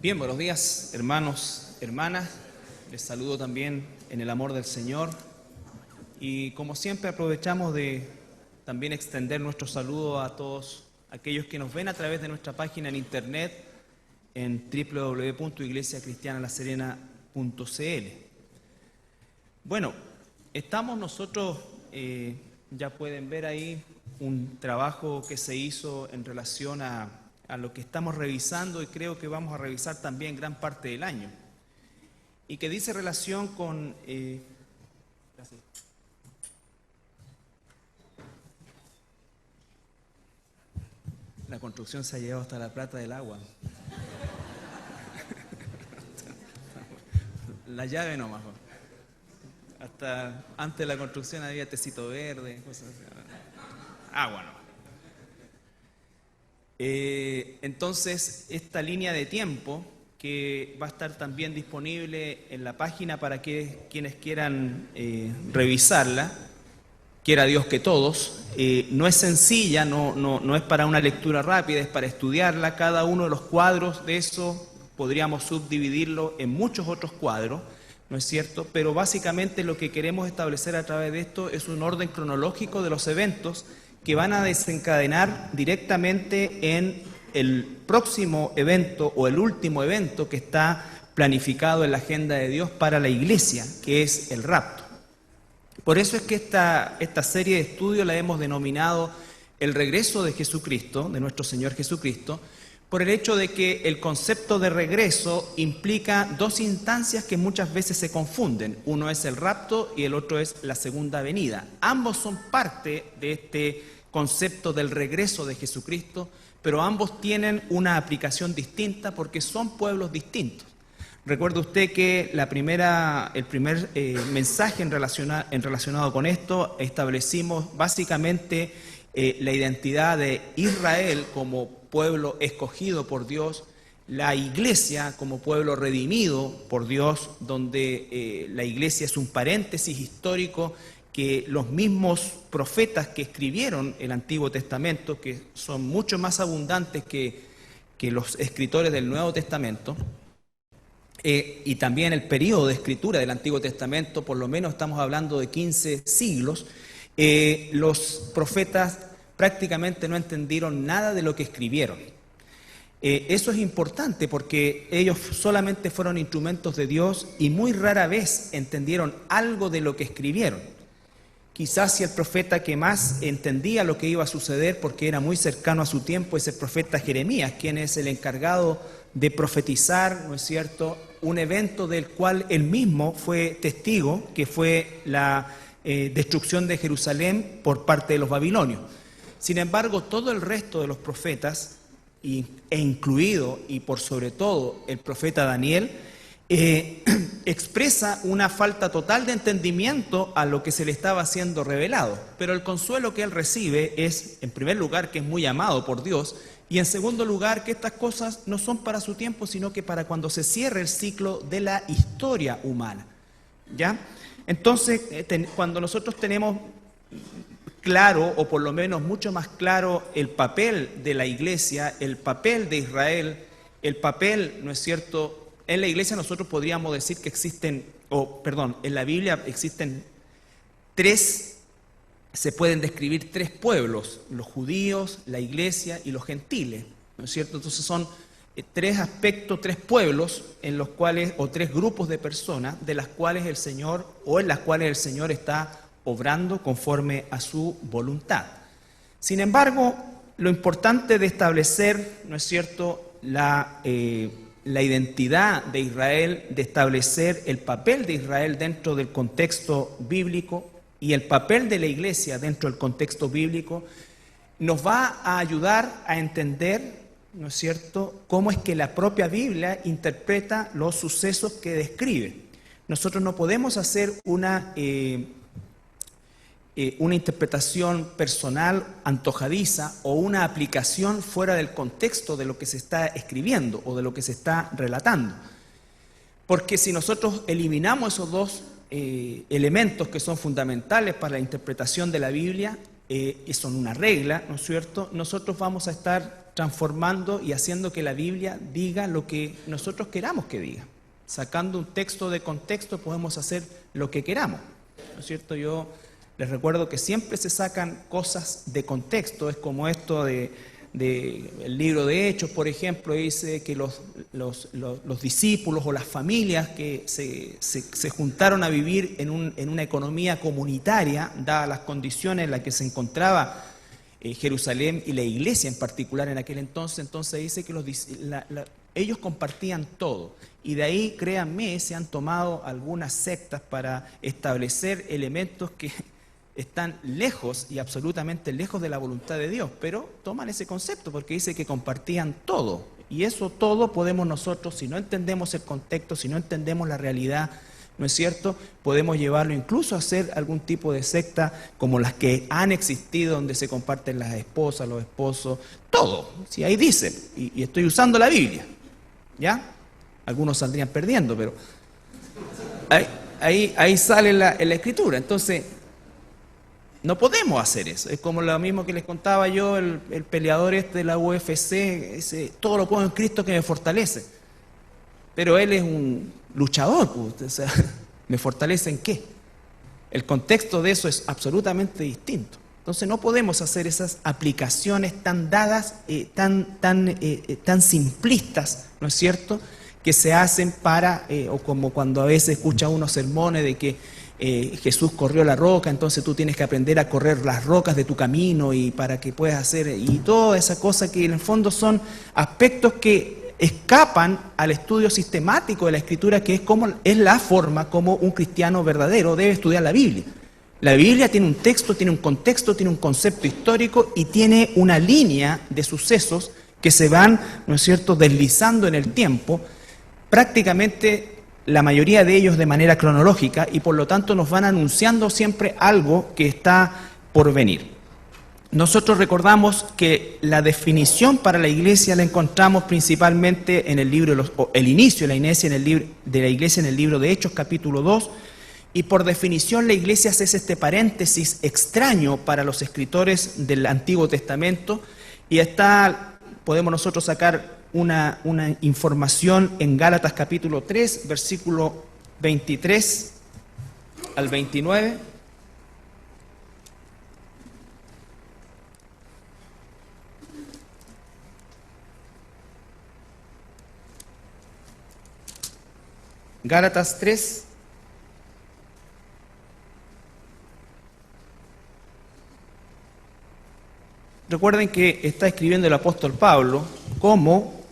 Bien, buenos días, hermanos, hermanas. Les saludo también en el amor del Señor. Y como siempre aprovechamos de también extender nuestro saludo a todos aquellos que nos ven a través de nuestra página en internet en www.iglesiacristianalaserena.cl. Bueno, estamos nosotros, ya pueden ver ahí un trabajo que se hizo en relación a lo que estamos revisando, y creo que vamos a revisar también gran parte del año, y que dice relación con la construcción se ha llevado hasta la plata del agua. La llave nomás. Hasta antes de la construcción había tecito verde, cosas así. Agua nomás. Entonces, esta línea de tiempo que va a estar también disponible en la página para que quienes quieran revisarla, quiera Dios que todos, no es sencilla, no es para una lectura rápida, es para estudiarla. Cada uno de los cuadros de eso podríamos subdividirlo en muchos otros cuadros, ¿no es cierto? Pero básicamente lo que queremos establecer a través de esto es un orden cronológico de los eventos que van a desencadenar directamente en el próximo evento o el último evento que está planificado en la agenda de Dios para la iglesia, que es el rapto. Por eso es que esta serie de estudios la hemos denominado el regreso de Jesucristo, de nuestro Señor Jesucristo, por el hecho de que el concepto de regreso implica dos instancias que muchas veces se confunden. Uno es el rapto y el otro es la segunda venida. Ambos son parte de este concepto del regreso de Jesucristo, pero ambos tienen una aplicación distinta porque son pueblos distintos. Recuerde usted que el primer mensaje relacionado con esto, establecimos básicamente la identidad de Israel como pueblo escogido por Dios, la iglesia como pueblo redimido por Dios, donde la iglesia es un paréntesis histórico que los mismos profetas que escribieron el Antiguo Testamento, que son mucho más abundantes que los escritores del Nuevo Testamento, y también el periodo de escritura del Antiguo Testamento, por lo menos estamos hablando de 15 siglos, los profetas prácticamente no entendieron nada de lo que escribieron. Eso es importante porque ellos solamente fueron instrumentos de Dios y muy rara vez entendieron algo de lo que escribieron. Quizás si el profeta que más entendía lo que iba a suceder porque era muy cercano a su tiempo es el profeta Jeremías, quien es el encargado de profetizar, ¿no es cierto?, un evento del cual él mismo fue testigo, que fue la destrucción de Jerusalén por parte de los babilonios. Sin embargo, todo el resto de los profetas, e incluido y por sobre todo el profeta Daniel, expresa una falta total de entendimiento a lo que se le estaba siendo revelado. Pero el consuelo que él recibe es, en primer lugar, que es muy amado por Dios, y en segundo lugar, que estas cosas no son para su tiempo, sino que para cuando se cierre el ciclo de la historia humana. ¿Ya? Entonces, cuando nosotros tenemos claro, o por lo menos mucho más claro, el papel de la iglesia, el papel de Israel, el papel, ¿no es cierto?, en la iglesia nosotros podríamos decir que existen, en la Biblia existen se pueden describir tres pueblos: los judíos, la iglesia y los gentiles, ¿no es cierto? Entonces son tres aspectos, tres pueblos en los cuales, o tres grupos de personas en las cuales el Señor está obrando conforme a su voluntad. Sin embargo, lo importante de establecer, ¿no es cierto?, la identidad de Israel, de establecer el papel de Israel dentro del contexto bíblico y el papel de la iglesia dentro del contexto bíblico, nos va a ayudar a entender, ¿no es cierto?, cómo es que la propia Biblia interpreta los sucesos que describe. Nosotros no podemos hacer una interpretación personal antojadiza o una aplicación fuera del contexto de lo que se está escribiendo o de lo que se está relatando. Porque si nosotros eliminamos esos dos elementos que son fundamentales para la interpretación de la Biblia, y son una regla, ¿no es cierto?, nosotros vamos a estar transformando y haciendo que la Biblia diga lo que nosotros queramos que diga. Sacando un texto de contexto podemos hacer lo que queramos, ¿no es cierto? Yo les recuerdo que siempre se sacan cosas de contexto. Es como esto de el libro de Hechos, por ejemplo, dice que los discípulos o las familias que se juntaron a vivir en una economía comunitaria, dadas las condiciones en las que se encontraba Jerusalén y la iglesia en particular en aquel entonces dice que ellos compartían todo. Y de ahí, créanme, se han tomado algunas sectas para establecer elementos que están lejos y absolutamente lejos de la voluntad de Dios, pero toman ese concepto porque dice que compartían todo. Y eso todo podemos nosotros, si no entendemos el contexto, si no entendemos la realidad, ¿no es cierto?, podemos llevarlo incluso a hacer algún tipo de secta como las que han existido, donde se comparten las esposas, los esposos, todo. Si ahí dice, y estoy usando la Biblia, ¿ya? Algunos saldrían perdiendo, pero ahí sale en la Escritura. Entonces, no podemos hacer eso. Es como lo mismo que les contaba yo, el peleador de la UFC, todo lo puedo en Cristo que me fortalece. Pero él es un luchador, pues, o sea, ¿me fortalece en qué? El contexto de eso es absolutamente distinto. Entonces no podemos hacer esas aplicaciones tan dadas, tan simplistas, ¿no es cierto?, que se hacen o como cuando a veces escucha unos sermones de que Jesús corrió la roca, entonces tú tienes que aprender a correr las rocas de tu camino y para que puedas hacer, y toda esa cosa que en el fondo son aspectos que escapan al estudio sistemático de la Escritura, que es la forma como un cristiano verdadero debe estudiar la Biblia. La Biblia tiene un texto, tiene un contexto, tiene un concepto histórico y tiene una línea de sucesos que se van, ¿no es cierto?, deslizando en el tiempo, prácticamente la mayoría de ellos de manera cronológica, y por lo tanto nos van anunciando siempre algo que está por venir. Nosotros recordamos que la definición para la iglesia la encontramos principalmente en el libro, el inicio de la iglesia en el libro de Hechos, capítulo 2, y por definición la iglesia hace este paréntesis extraño para los escritores del Antiguo Testamento, y podemos nosotros sacar una información en Gálatas capítulo 3, versículo 23 al 29. Gálatas 3. Recuerden que está escribiendo el apóstol Pablo como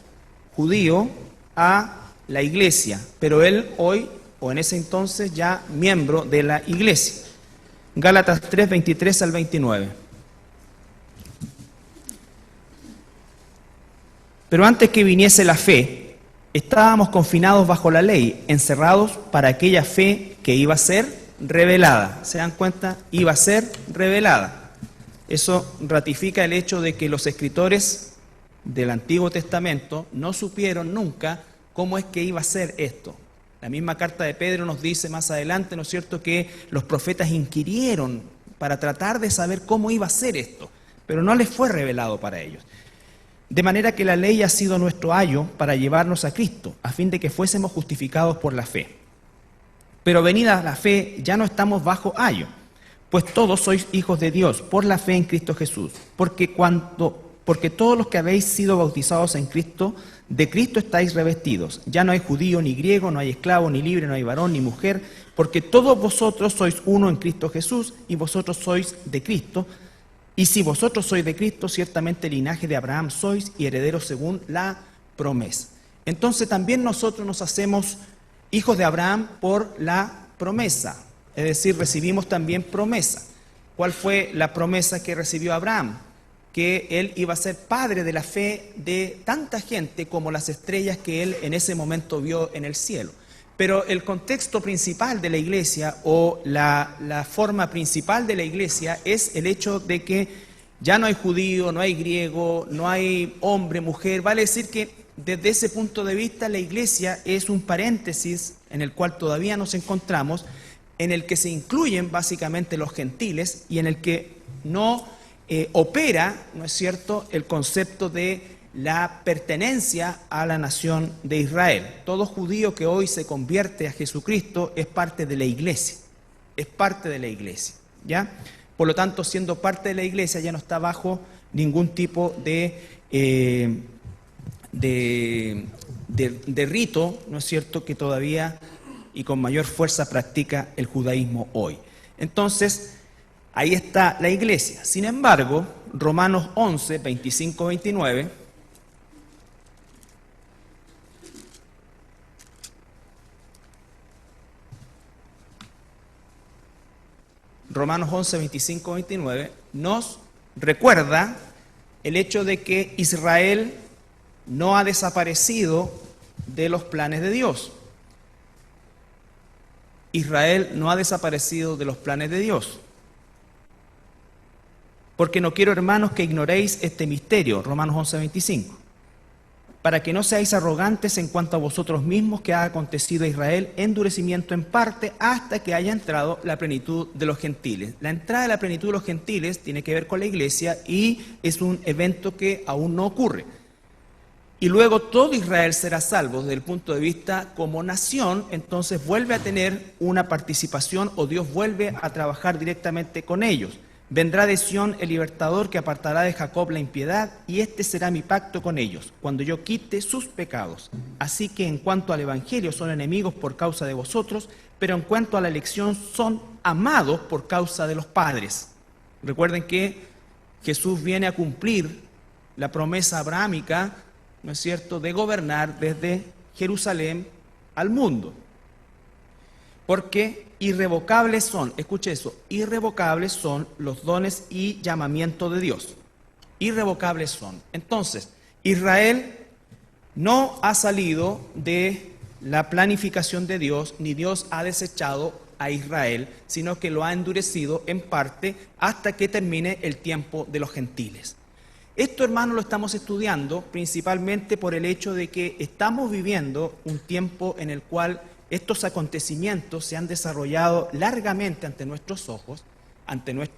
judío a la iglesia, pero él hoy, o en ese entonces, ya miembro de la iglesia. Gálatas 3, 23 al 29. Pero antes que viniese la fe, estábamos confinados bajo la ley, encerrados para aquella fe que iba a ser revelada. ¿Se dan cuenta? Iba a ser revelada. Eso ratifica el hecho de que los escritores del Antiguo Testamento no supieron nunca cómo es que iba a ser esto. La misma carta de Pedro nos dice más adelante, ¿no es cierto?, que los profetas inquirieron para tratar de saber cómo iba a ser esto, pero no les fue revelado para ellos. De manera que la ley ha sido nuestro ayo para llevarnos a Cristo, a fin de que fuésemos justificados por la fe. Pero venida la fe, ya no estamos bajo ayo, pues todos sois hijos de Dios por la fe en Cristo Jesús, porque todos los que habéis sido bautizados en Cristo, de Cristo estáis revestidos. Ya no hay judío ni griego, no hay esclavo ni libre, no hay varón ni mujer, porque todos vosotros sois uno en Cristo Jesús, y vosotros sois de Cristo. Y si vosotros sois de Cristo, ciertamente linaje de Abraham sois y herederos según la promesa. Entonces también nosotros nos hacemos hijos de Abraham por la promesa, es decir, recibimos también promesa. ¿Cuál fue la promesa que recibió Abraham? Que él iba a ser padre de la fe de tanta gente como las estrellas que él en ese momento vio en el cielo. Pero el contexto principal de la iglesia, o la forma principal de la iglesia, es el hecho de que ya no hay judío, no hay griego, no hay hombre, mujer. Vale decir que desde ese punto de vista la iglesia es un paréntesis en el cual todavía nos encontramos, en el que se incluyen básicamente los gentiles y en el que no opera, ¿no es cierto?, el concepto de la pertenencia a la nación de Israel. Todo judío que hoy se convierte a Jesucristo es parte de la iglesia, es parte de la iglesia, ¿ya? Por lo tanto, siendo parte de la iglesia, ya no está bajo ningún tipo de rito, ¿no es cierto?, que todavía y con mayor fuerza practica el judaísmo hoy. Entonces, ahí está la iglesia. Sin embargo, Romanos 11, 25, 29, Romanos 11, 25, 29, nos recuerda el hecho de que Israel no ha desaparecido de los planes de Dios. Israel no ha desaparecido de los planes de Dios. Porque no quiero, hermanos, que ignoréis este misterio, Romanos 11, 25, para que no seáis arrogantes en cuanto a vosotros mismos, que ha acontecido a Israel endurecimiento en parte hasta que haya entrado la plenitud de los gentiles. La entrada de la plenitud de los gentiles tiene que ver con la iglesia y es un evento que aún no ocurre. Y luego todo Israel será salvo desde el punto de vista como nación, entonces vuelve a tener una participación o Dios vuelve a trabajar directamente con ellos. Vendrá de Sión el libertador que apartará de Jacob la impiedad, y este será mi pacto con ellos, cuando yo quite sus pecados. Así que en cuanto al evangelio son enemigos por causa de vosotros, pero en cuanto a la elección son amados por causa de los padres. Recuerden que Jesús viene a cumplir la promesa abrahámica, ¿no es cierto?, de gobernar desde Jerusalén al mundo. Porque irrevocables son, escuche eso, irrevocables son los dones y llamamiento de Dios. Irrevocables son. Entonces, Israel no ha salido de la planificación de Dios, ni Dios ha desechado a Israel, sino que lo ha endurecido en parte hasta que termine el tiempo de los gentiles. Esto, hermanos, lo estamos estudiando principalmente por el hecho de que estamos viviendo un tiempo en el cual estos acontecimientos se han desarrollado largamente ante nuestros ojos,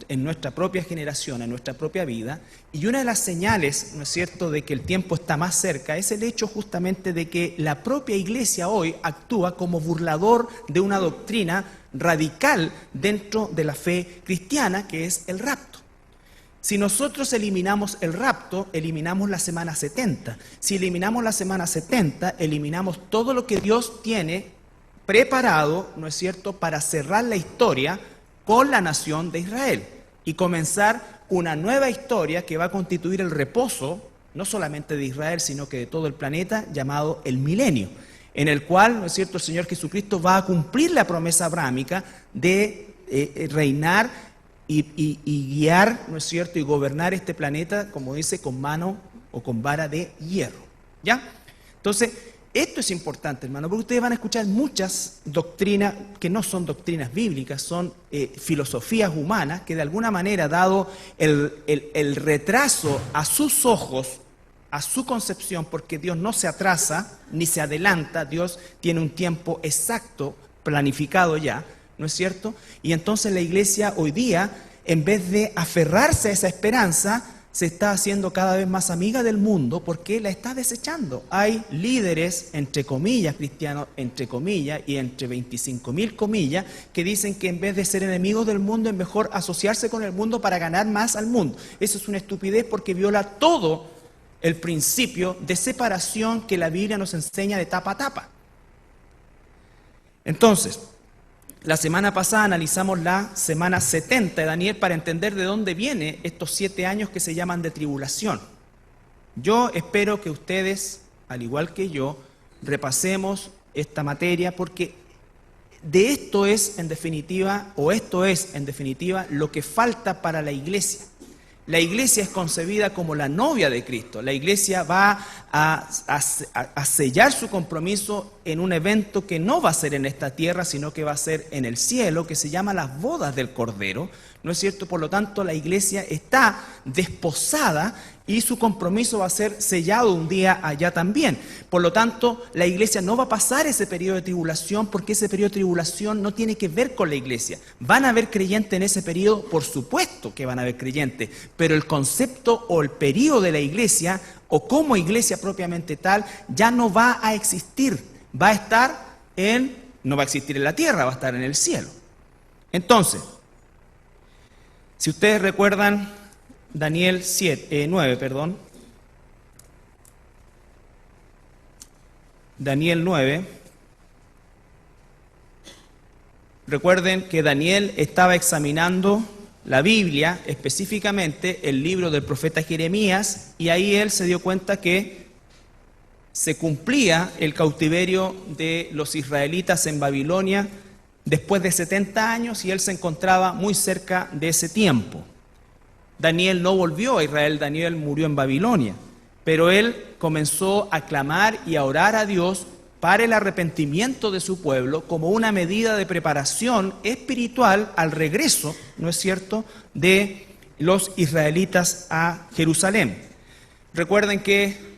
en nuestra propia generación, en nuestra propia vida, y una de las señales, ¿no es cierto?, de que el tiempo está más cerca es el hecho justamente de que la propia iglesia hoy actúa como burlador de una doctrina radical dentro de la fe cristiana, que es el rapto. Si nosotros eliminamos el rapto, eliminamos la semana 70. Si eliminamos la semana 70, eliminamos todo lo que Dios tiene preparado, ¿no es cierto?, para cerrar la historia con la nación de Israel y comenzar una nueva historia que va a constituir el reposo, no solamente de Israel, sino que de todo el planeta, llamado el milenio, en el cual, ¿no es cierto?, el Señor Jesucristo va a cumplir la promesa abrámica de reinar y guiar, ¿no es cierto?, y gobernar este planeta, como dice, con mano o con vara de hierro, ¿ya? Entonces, esto es importante, hermano, porque ustedes van a escuchar muchas doctrinas que no son doctrinas bíblicas, son filosofías humanas que de alguna manera, dado el retraso a sus ojos, a su concepción, porque Dios no se atrasa ni se adelanta, Dios tiene un tiempo exacto, planificado ya, ¿no es cierto? Y entonces la iglesia hoy día, en vez de aferrarse a esa esperanza, se está haciendo cada vez más amiga del mundo porque la está desechando. Hay líderes, entre comillas, cristianos, entre comillas, y entre 25.000 comillas, que dicen que en vez de ser enemigos del mundo es mejor asociarse con el mundo para ganar más al mundo. Eso es una estupidez porque viola todo el principio de separación que la Biblia nos enseña de tapa a tapa. Entonces, la semana pasada analizamos la semana 70 de Daniel para entender de dónde vienen estos 7 años que se llaman de tribulación. Yo espero que ustedes, al igual que yo, repasemos esta materia porque de esto es en definitiva, lo que falta para la iglesia. La iglesia es concebida como la novia de Cristo. La iglesia va a sellar su compromiso en un evento que no va a ser en esta tierra, sino que va a ser en el cielo, que se llama las bodas del Cordero, ¿no es cierto? Por lo tanto, la iglesia está desposada y su compromiso va a ser sellado un día allá también. Por lo tanto, la iglesia no va a pasar ese periodo de tribulación porque ese periodo de tribulación no tiene que ver con la iglesia. ¿Van a haber creyentes en ese periodo? Por supuesto que van a haber creyentes, pero el concepto o el periodo de la iglesia o como iglesia propiamente tal, ya no va a existir. Va a estar no va a existir en la tierra, va a estar en el cielo. Entonces, si ustedes recuerdan Daniel 9, Daniel 9, recuerden que Daniel estaba examinando la Biblia, específicamente el libro del profeta Jeremías, y ahí él se dio cuenta que se cumplía el cautiverio de los israelitas en Babilonia después de 70 años y él se encontraba muy cerca de ese tiempo. Daniel no volvió a Israel, Daniel murió en Babilonia, pero él comenzó a clamar y a orar a Dios para el arrepentimiento de su pueblo como una medida de preparación espiritual al regreso, ¿no es cierto?, de los israelitas a Jerusalén. Recuerden que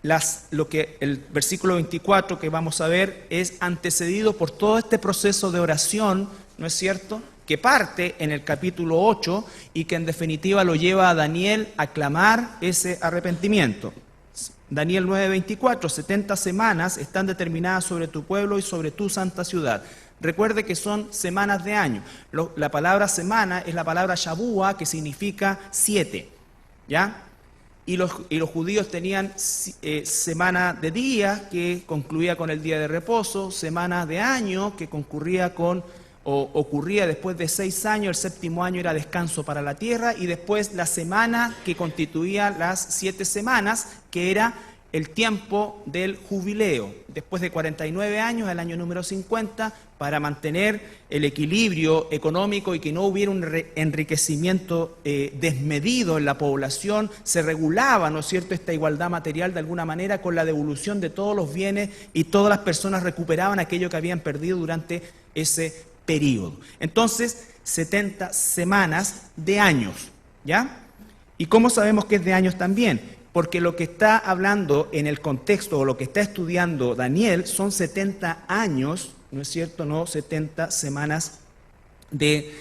el versículo 24 que vamos a ver es antecedido por todo este proceso de oración, ¿no es cierto?, que parte en el capítulo 8 y que en definitiva lo lleva a Daniel a clamar ese arrepentimiento. Daniel 9:24, 70 semanas están determinadas sobre tu pueblo y sobre tu santa ciudad. Recuerde que son semanas de año. La palabra semana es la palabra Shabúa, que significa 7, ¿ya? Y los judíos tenían semana de días, que concluía con el día de reposo, semana de año, que ocurría después de 6 años, el 7º año era descanso para la tierra, y después la semana que constituía las 7 semanas, que era el tiempo del jubileo, después de 49 años, el año número 50, para mantener el equilibrio económico y que no hubiera un enriquecimiento desmedido en la población, se regulaba, ¿no es cierto?, esta igualdad material de alguna manera con la devolución de todos los bienes y todas las personas recuperaban aquello que habían perdido durante ese periodo. Entonces, 70 semanas de años, ¿ya? ¿Y cómo sabemos que es de años también? Porque lo que está hablando en el contexto o lo que está estudiando Daniel son 70 años, ¿no es cierto? No 70 semanas de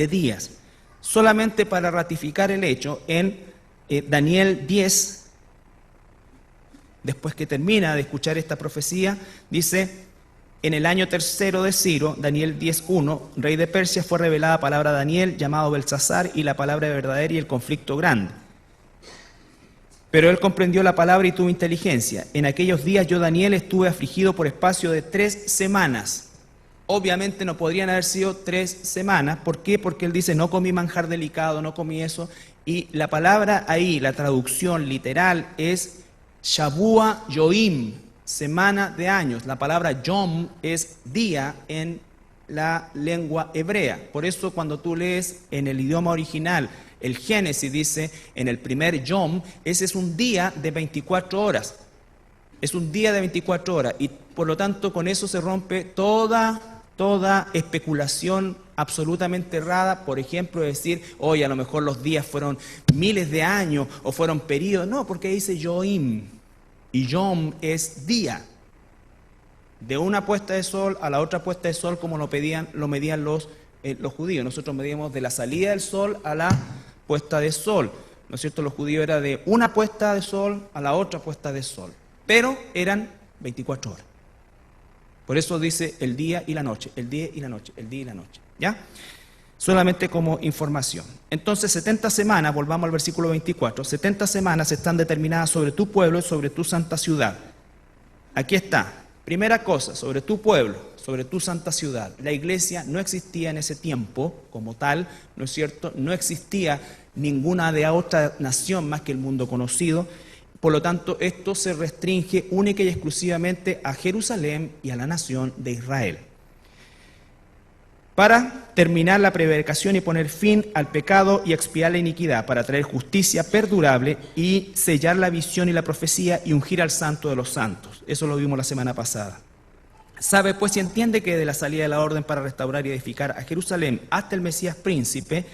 días. Solamente para ratificar el hecho, en Daniel 10, después que termina de escuchar esta profecía, dice: en el año 3 de Ciro, Daniel 10:1, rey de Persia, fue revelada palabra a Daniel, llamado Belsasar, y la palabra verdadera y el conflicto grande. Pero él comprendió la palabra y tuvo inteligencia. En aquellos días yo, Daniel, estuve afligido por espacio de 3 semanas. Obviamente no podrían haber sido 3 semanas. ¿Por qué? Porque él dice, no comí manjar delicado, no comí eso. Y la palabra ahí, la traducción literal es Shabua Yoim, semana de años. La palabra Yom es día en la lengua hebrea. Por eso cuando tú lees en el idioma original, el Génesis dice, en el primer Yom, ese es un día de 24 horas. Es un día de 24 horas. Y por lo tanto, con eso se rompe toda especulación absolutamente errada. Por ejemplo, decir, oye, a lo mejor los días fueron miles de años o fueron periodos. No, porque dice Yoim. Y Yom es día. De una puesta de sol a la otra puesta de sol, como lo medían los judíos. Nosotros medíamos de la salida del sol a la puesta de sol, ¿no es cierto? Los judíos era de una puesta de sol a la otra puesta de sol, pero eran 24 horas. Por eso dice el día y la noche, el día y la noche, el día y la noche, ¿ya? Solamente como información. Entonces, 70 semanas, volvamos al versículo 24, 70 semanas están determinadas sobre tu pueblo y sobre tu santa ciudad. Aquí está. Primera cosa, sobre tu pueblo, sobre tu santa ciudad. La iglesia no existía en ese tiempo como tal, ¿no es cierto? No existía ninguna de otra nación más que el mundo conocido. Por lo tanto, esto se restringe única y exclusivamente a Jerusalén y a la nación de Israel. Para terminar la prevaricación y poner fin al pecado y expiar la iniquidad, para traer justicia perdurable y sellar la visión y la profecía y ungir al santo de los santos. Eso lo vimos la semana pasada. Sabe pues y entiende que de la salida de la orden para restaurar y edificar a Jerusalén hasta el Mesías príncipe,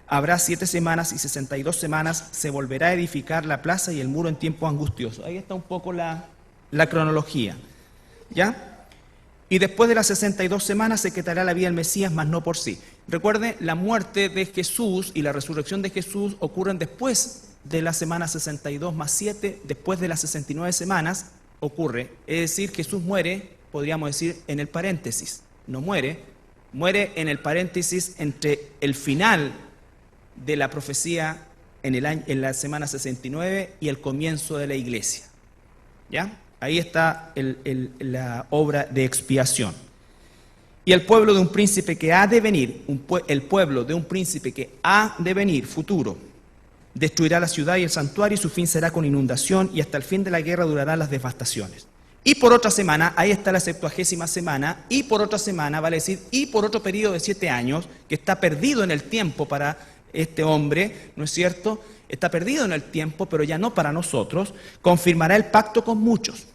habrá 7 semanas y 62 semanas se volverá a edificar la plaza y el muro en tiempo angustioso. Ahí está un poco la cronología, ¿ya? Y después de las 62 semanas se quitará la vida del Mesías, mas no por sí. Recuerde, la muerte de Jesús y la resurrección de Jesús ocurren después de la semana 62 más 7, después de las 69 semanas, ocurre. Es decir, Jesús muere, podríamos decir, en el paréntesis. No muere, muere en el paréntesis entre el final de la profecía en la semana 69 y el comienzo de la iglesia. ¿Ya? Ahí está la obra de expiación. Y el pueblo de un príncipe que ha de venir, el pueblo de un príncipe que ha de venir, futuro, destruirá la ciudad y el santuario, y su fin será con inundación, y hasta el fin de la guerra durarán las devastaciones. Y por otra semana, ahí está la 70ª semana, y por otra semana, vale decir, y por otro periodo de 7 años, que está perdido en el tiempo para este hombre, ¿no es cierto? Está perdido en el tiempo, pero ya no para nosotros, confirmará el pacto con muchos.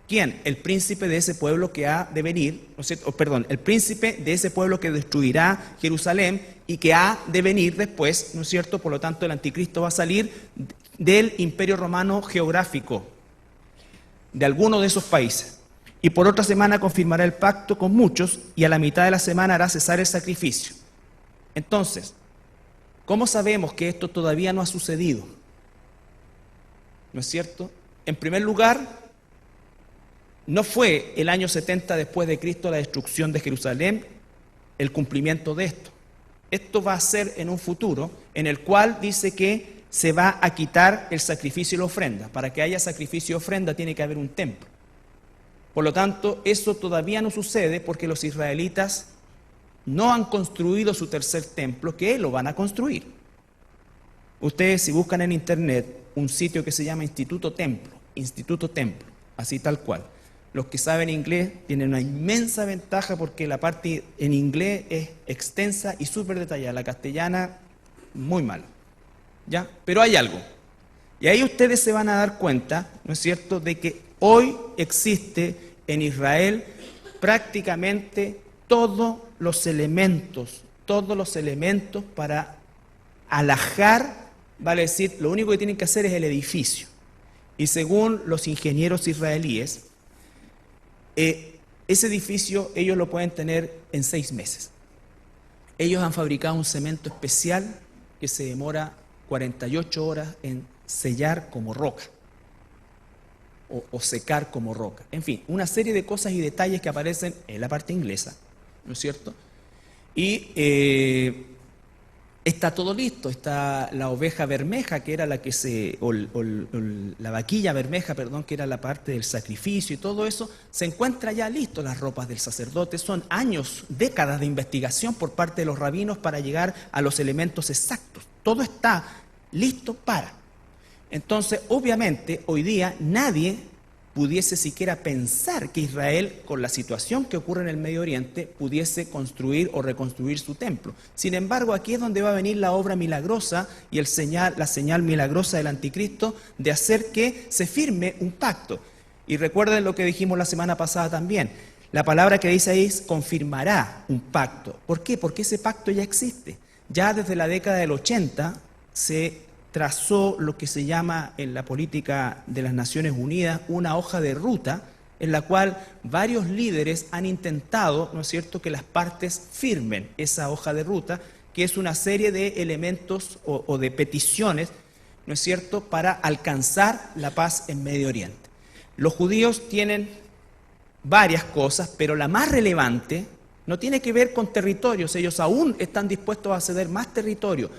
¿Quién? El príncipe de ese pueblo que ha de venir, ¿no es cierto? El príncipe de ese pueblo que destruirá Jerusalén y que ha de venir después, ¿no es cierto? Por lo tanto, el anticristo va a salir del imperio romano geográfico, de alguno de esos países. Y por otra semana confirmará el pacto con muchos, y a la mitad de la semana hará cesar el sacrificio. Entonces, ¿cómo sabemos que esto todavía no ha sucedido? ¿No es cierto? En primer lugar, no fue el año 70 después de Cristo la destrucción de Jerusalén el cumplimiento de esto. Esto va a ser en un futuro en el cual dice que se va a quitar el sacrificio y la ofrenda. Para que haya sacrificio y ofrenda tiene que haber un templo. Por lo tanto, eso todavía no sucede porque los israelitas no han construido su tercer templo, que lo van a construir. Ustedes, si buscan en internet un sitio que se llama Instituto Templo, así tal cual. Los que saben inglés tienen una inmensa ventaja porque la parte en inglés es extensa y súper detallada. La castellana, muy mal. ¿Ya? Pero hay algo. Y ahí ustedes se van a dar cuenta, ¿no es cierto?, de que hoy existe en Israel prácticamente todos los elementos para alajar, vale decir, lo único que tienen que hacer es el edificio. Y según los ingenieros israelíes, ese edificio ellos lo pueden tener en 6 meses. Ellos han fabricado un cemento especial que se demora 48 horas en sellar como roca o secar como roca. En fin, una serie de cosas y detalles que aparecen en la parte inglesa, ¿no es cierto? Y está todo listo. Está la oveja bermeja, que era la que la vaquilla bermeja, perdón, que era la parte del sacrificio, y todo eso se encuentra ya listo. Las ropas del sacerdote, son años, décadas de investigación por parte de los rabinos para llegar a los elementos exactos. Todo está listo para. Entonces, obviamente, hoy día nadie pudiese siquiera pensar que Israel, con la situación que ocurre en el Medio Oriente, pudiese construir o reconstruir su templo. Sin embargo, aquí es donde va a venir la obra milagrosa y la señal milagrosa del anticristo de hacer que se firme un pacto. Y recuerden lo que dijimos la semana pasada también. La palabra que dice ahí es confirmará un pacto. ¿Por qué? Porque ese pacto ya existe. Ya desde la década del 80 se trazó lo que se llama en la política de las Naciones Unidas una hoja de ruta en la cual varios líderes han intentado, ¿no es cierto?, que las partes firmen esa hoja de ruta, que es una serie de elementos o de peticiones, ¿no es cierto?, para alcanzar la paz en Medio Oriente. Los judíos tienen varias cosas, pero la más relevante no tiene que ver con territorios. Ellos aún están dispuestos a ceder más territorio.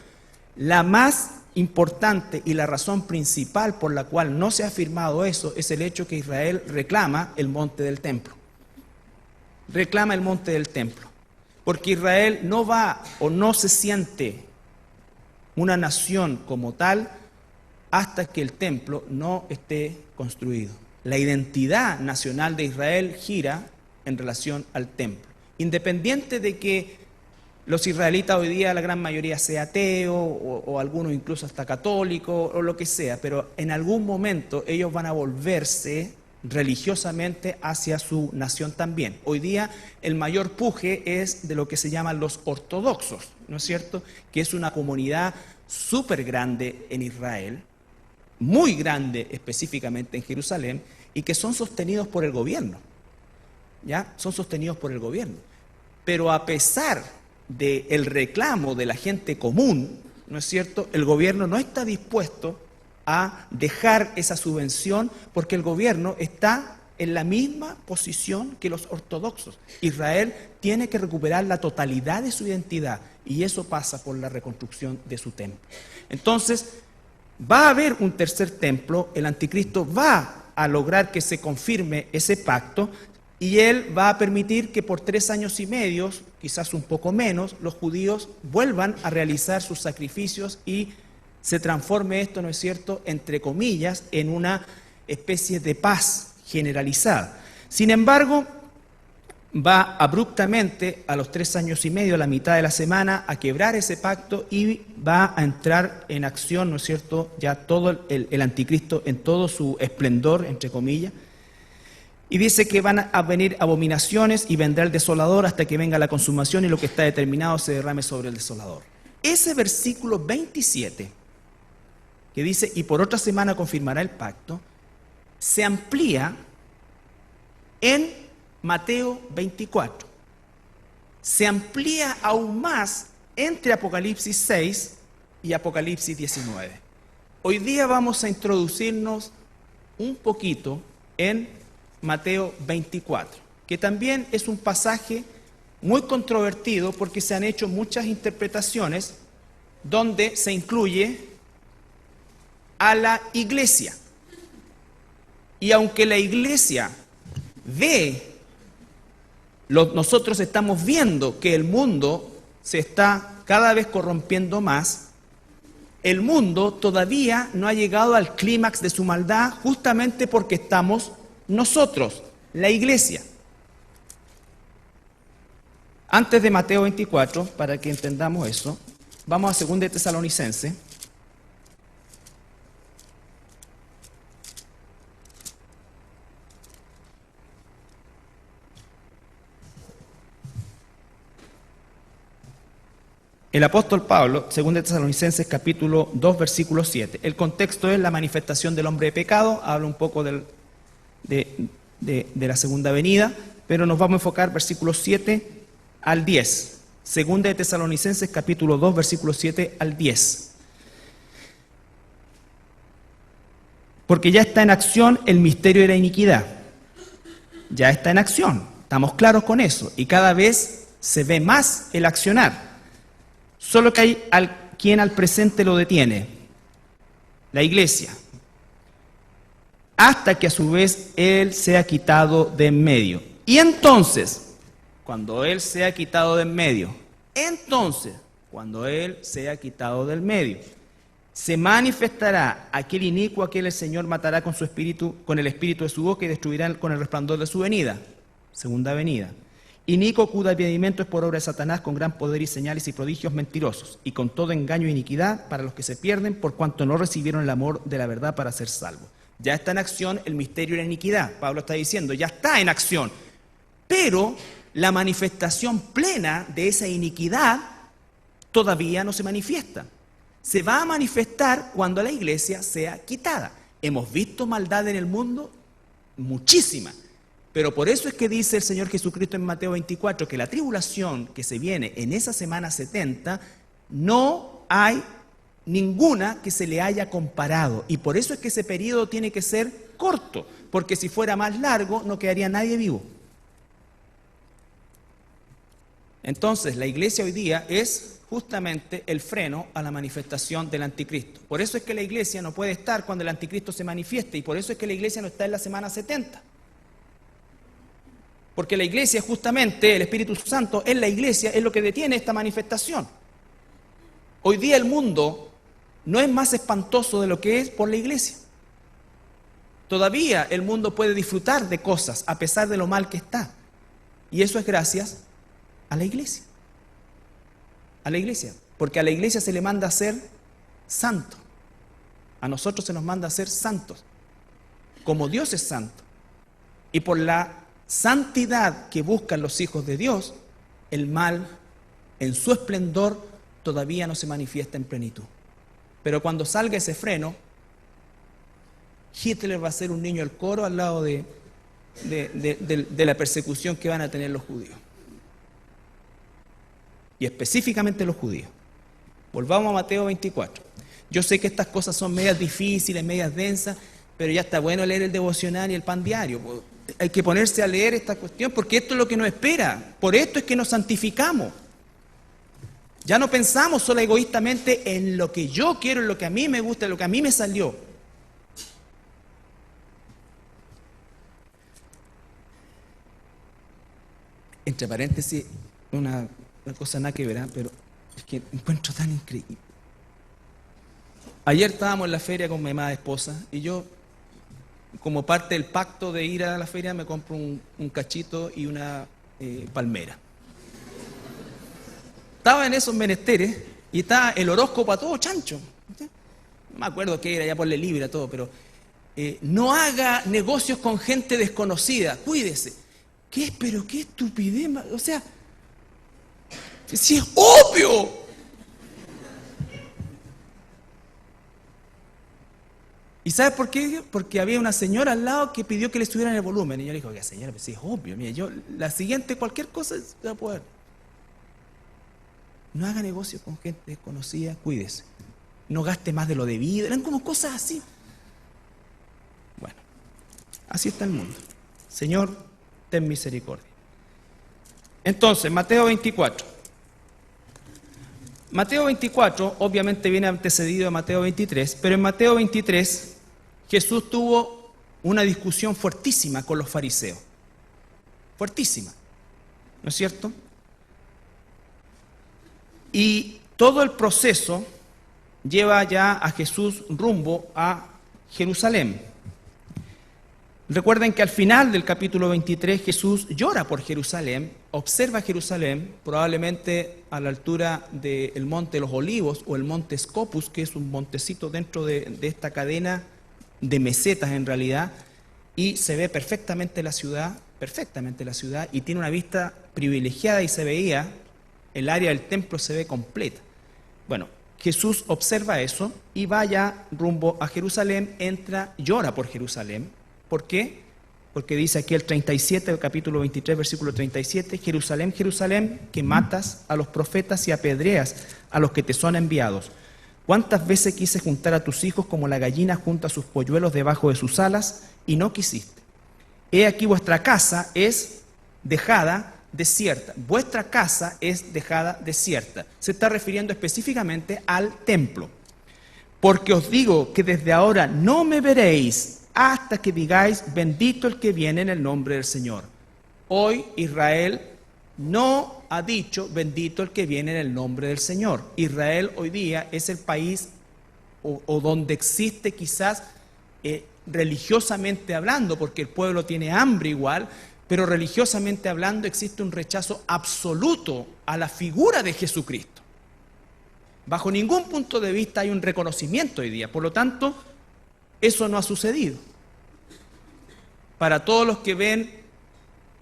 La más importante y la razón principal por la cual no se ha firmado eso es el hecho que Israel reclama el monte del templo. Reclama el monte del templo. Porque Israel no va o no se siente una nación como tal hasta que el templo no esté construido. La identidad nacional de Israel gira en relación al templo. Independiente de que los israelitas hoy día, la gran mayoría, sea ateo o algunos incluso hasta católicos o lo que sea, pero en algún momento ellos van a volverse religiosamente hacia su nación también. Hoy día el mayor puje es de lo que se llaman los ortodoxos, ¿no es cierto?, que es una comunidad súper grande en Israel, muy grande específicamente en Jerusalén, y que son sostenidos por el gobierno, ¿ya? Son sostenidos por el gobierno. Pero a pesar del reclamo de la gente común, ¿no es cierto?, el gobierno no está dispuesto a dejar esa subvención porque el gobierno está en la misma posición que los ortodoxos. Israel tiene que recuperar la totalidad de su identidad y eso pasa por la reconstrucción de su templo. Entonces, va a haber un tercer templo, el anticristo va a lograr que se confirme ese pacto y él va a permitir que por 3 años y medio, quizás un poco menos, los judíos vuelvan a realizar sus sacrificios y se transforme esto, ¿no es cierto?, entre comillas, en una especie de paz generalizada. Sin embargo, va abruptamente a los 3 años y medio, a la mitad de la semana, a quebrar ese pacto y va a entrar en acción, ¿no es cierto?, ya todo el anticristo en todo su esplendor, entre comillas. Y dice que van a venir abominaciones y vendrá el desolador hasta que venga la consumación y lo que está determinado se derrame sobre el desolador. Ese versículo 27, que dice, y por otra semana confirmará el pacto, se amplía en Mateo 24. Se amplía aún más entre Apocalipsis 6 y Apocalipsis 19. Hoy día vamos a introducirnos un poquito en Mateo 24, que también es un pasaje muy controvertido porque se han hecho muchas interpretaciones donde se incluye a la iglesia. Y aunque la iglesia nosotros estamos viendo que el mundo se está cada vez corrompiendo más, el mundo todavía no ha llegado al clímax de su maldad justamente porque estamos nosotros, la iglesia. Antes de Mateo 24, para que entendamos eso, vamos a 2 de Tesalonicenses. El apóstol Pablo, 2 de Tesalonicenses capítulo 2, versículo 7. El contexto es la manifestación del hombre de pecado, habla un poco de la segunda venida, pero nos vamos a enfocar versículos 7 al 10. 2 de Tesalonicenses capítulo 2, versículos 7 al 10. Porque ya está en acción el misterio de la iniquidad. Ya está en acción, estamos claros con eso, y cada vez se ve más el accionar. Solo que hay quien al presente lo detiene, la iglesia, hasta que a su vez Él sea quitado de en medio. Y entonces, cuando Él sea quitado de en medio, se manifestará aquel inicuo a quien el Señor matará con el espíritu de su boca y destruirá con el resplandor de su venida, segunda venida. Inicuo cuyo advenimiento es por obra de Satanás con gran poder y señales y prodigios mentirosos, y con todo engaño e iniquidad para los que se pierden por cuanto no recibieron el amor de la verdad para ser salvos. Ya está en acción el misterio de la iniquidad. Pablo está diciendo, ya está en acción. Pero la manifestación plena de esa iniquidad todavía no se manifiesta. Se va a manifestar cuando la iglesia sea quitada. Hemos visto maldad en el mundo, muchísima. Pero por eso es que dice el Señor Jesucristo en Mateo 24 que la tribulación que se viene en esa semana 70 no hay ninguna que se le haya comparado. Y por eso es que ese periodo tiene que ser corto, porque si fuera más largo no quedaría nadie vivo. Entonces la iglesia hoy día es justamente el freno a la manifestación del anticristo. Por eso es que la iglesia no puede estar cuando el anticristo se manifieste y por eso es que la iglesia no está en la semana 70. Porque la iglesia justamente, el Espíritu Santo en la iglesia es lo que detiene esta manifestación. Hoy día el mundo no es más espantoso de lo que es por la iglesia. Todavía el mundo puede disfrutar de cosas a pesar de lo mal que está. Y eso es gracias a la iglesia. A la iglesia. Porque a la iglesia se le manda a ser santo. A nosotros se nos manda a ser santos. Como Dios es santo. Y por la santidad que buscan los hijos de Dios, el mal en su esplendor todavía no se manifiesta en plenitud. Pero cuando salga ese freno, Hitler va a ser un niño al coro al lado de la persecución que van a tener los judíos. Y específicamente los judíos. Volvamos a Mateo 24. Yo sé que estas cosas son medias difíciles, medias densas, pero ya está bueno leer el devocional y el pan diario. Hay que ponerse a leer esta cuestión porque esto es lo que nos espera. Por esto es que nos santificamos. Ya no pensamos solo egoístamente en lo que yo quiero, en lo que a mí me gusta, en lo que a mí me salió. Entre paréntesis, una cosa nada que ver, pero es que encuentro tan increíble. Ayer estábamos en la feria con mi amada esposa y yo, como parte del pacto de ir a la feria, me compro un cachito y una palmera. Estaba en esos menesteres y estaba el horóscopo a todo chancho. No me acuerdo qué era, ya ponle libre a todo, pero no haga negocios con gente desconocida, cuídese. ¿Qué? Pero qué estupidez, o sea, si es obvio. ¿Y sabes por qué? Porque había una señora al lado que pidió que le subieran el volumen. Y yo le dije, oiga señora, pues si es obvio, mire, yo, la siguiente, cualquier cosa se va a poder. No haga negocio con gente desconocida, cuídese. No gaste más de lo debido. Eran como cosas así. Bueno, así está el mundo. Señor, ten misericordia. Entonces, Mateo 24. Mateo 24 obviamente viene antecedido de Mateo 23, pero en Mateo 23 Jesús tuvo una discusión fuertísima con los fariseos. Fuertísima, ¿no es cierto? Y todo el proceso lleva ya a Jesús rumbo a Jerusalén. Recuerden que al final del capítulo 23 Jesús llora por Jerusalén, observa Jerusalén, probablemente a la altura del Monte de los Olivos o el Monte Scopus, que es un montecito dentro de esta cadena de mesetas en realidad, y se ve perfectamente la ciudad, y tiene una vista privilegiada y se veía, el área del templo se ve completa. Bueno, Jesús observa eso y va ya rumbo a Jerusalén, entra, llora por Jerusalén. ¿Por qué? Porque dice aquí el 37, el capítulo 23, versículo 37, Jerusalén, Jerusalén, que matas a los profetas y apedreas a los que te son enviados. ¿Cuántas veces quise juntar a tus hijos como la gallina junta sus polluelos debajo de sus alas y no quisiste? He aquí vuestra casa es dejada desierta. Vuestra casa es dejada desierta. Se está refiriendo específicamente al templo. Porque os digo que desde ahora no me veréis hasta que digáis, bendito el que viene en el nombre del Señor. Hoy Israel no ha dicho, bendito el que viene en el nombre del Señor. Israel hoy día es el país o donde existe quizás religiosamente hablando, porque el pueblo tiene hambre igual, pero religiosamente hablando existe un rechazo absoluto a la figura de Jesucristo. Bajo ningún punto de vista hay un reconocimiento hoy día, por lo tanto, eso no ha sucedido. Para todos los que ven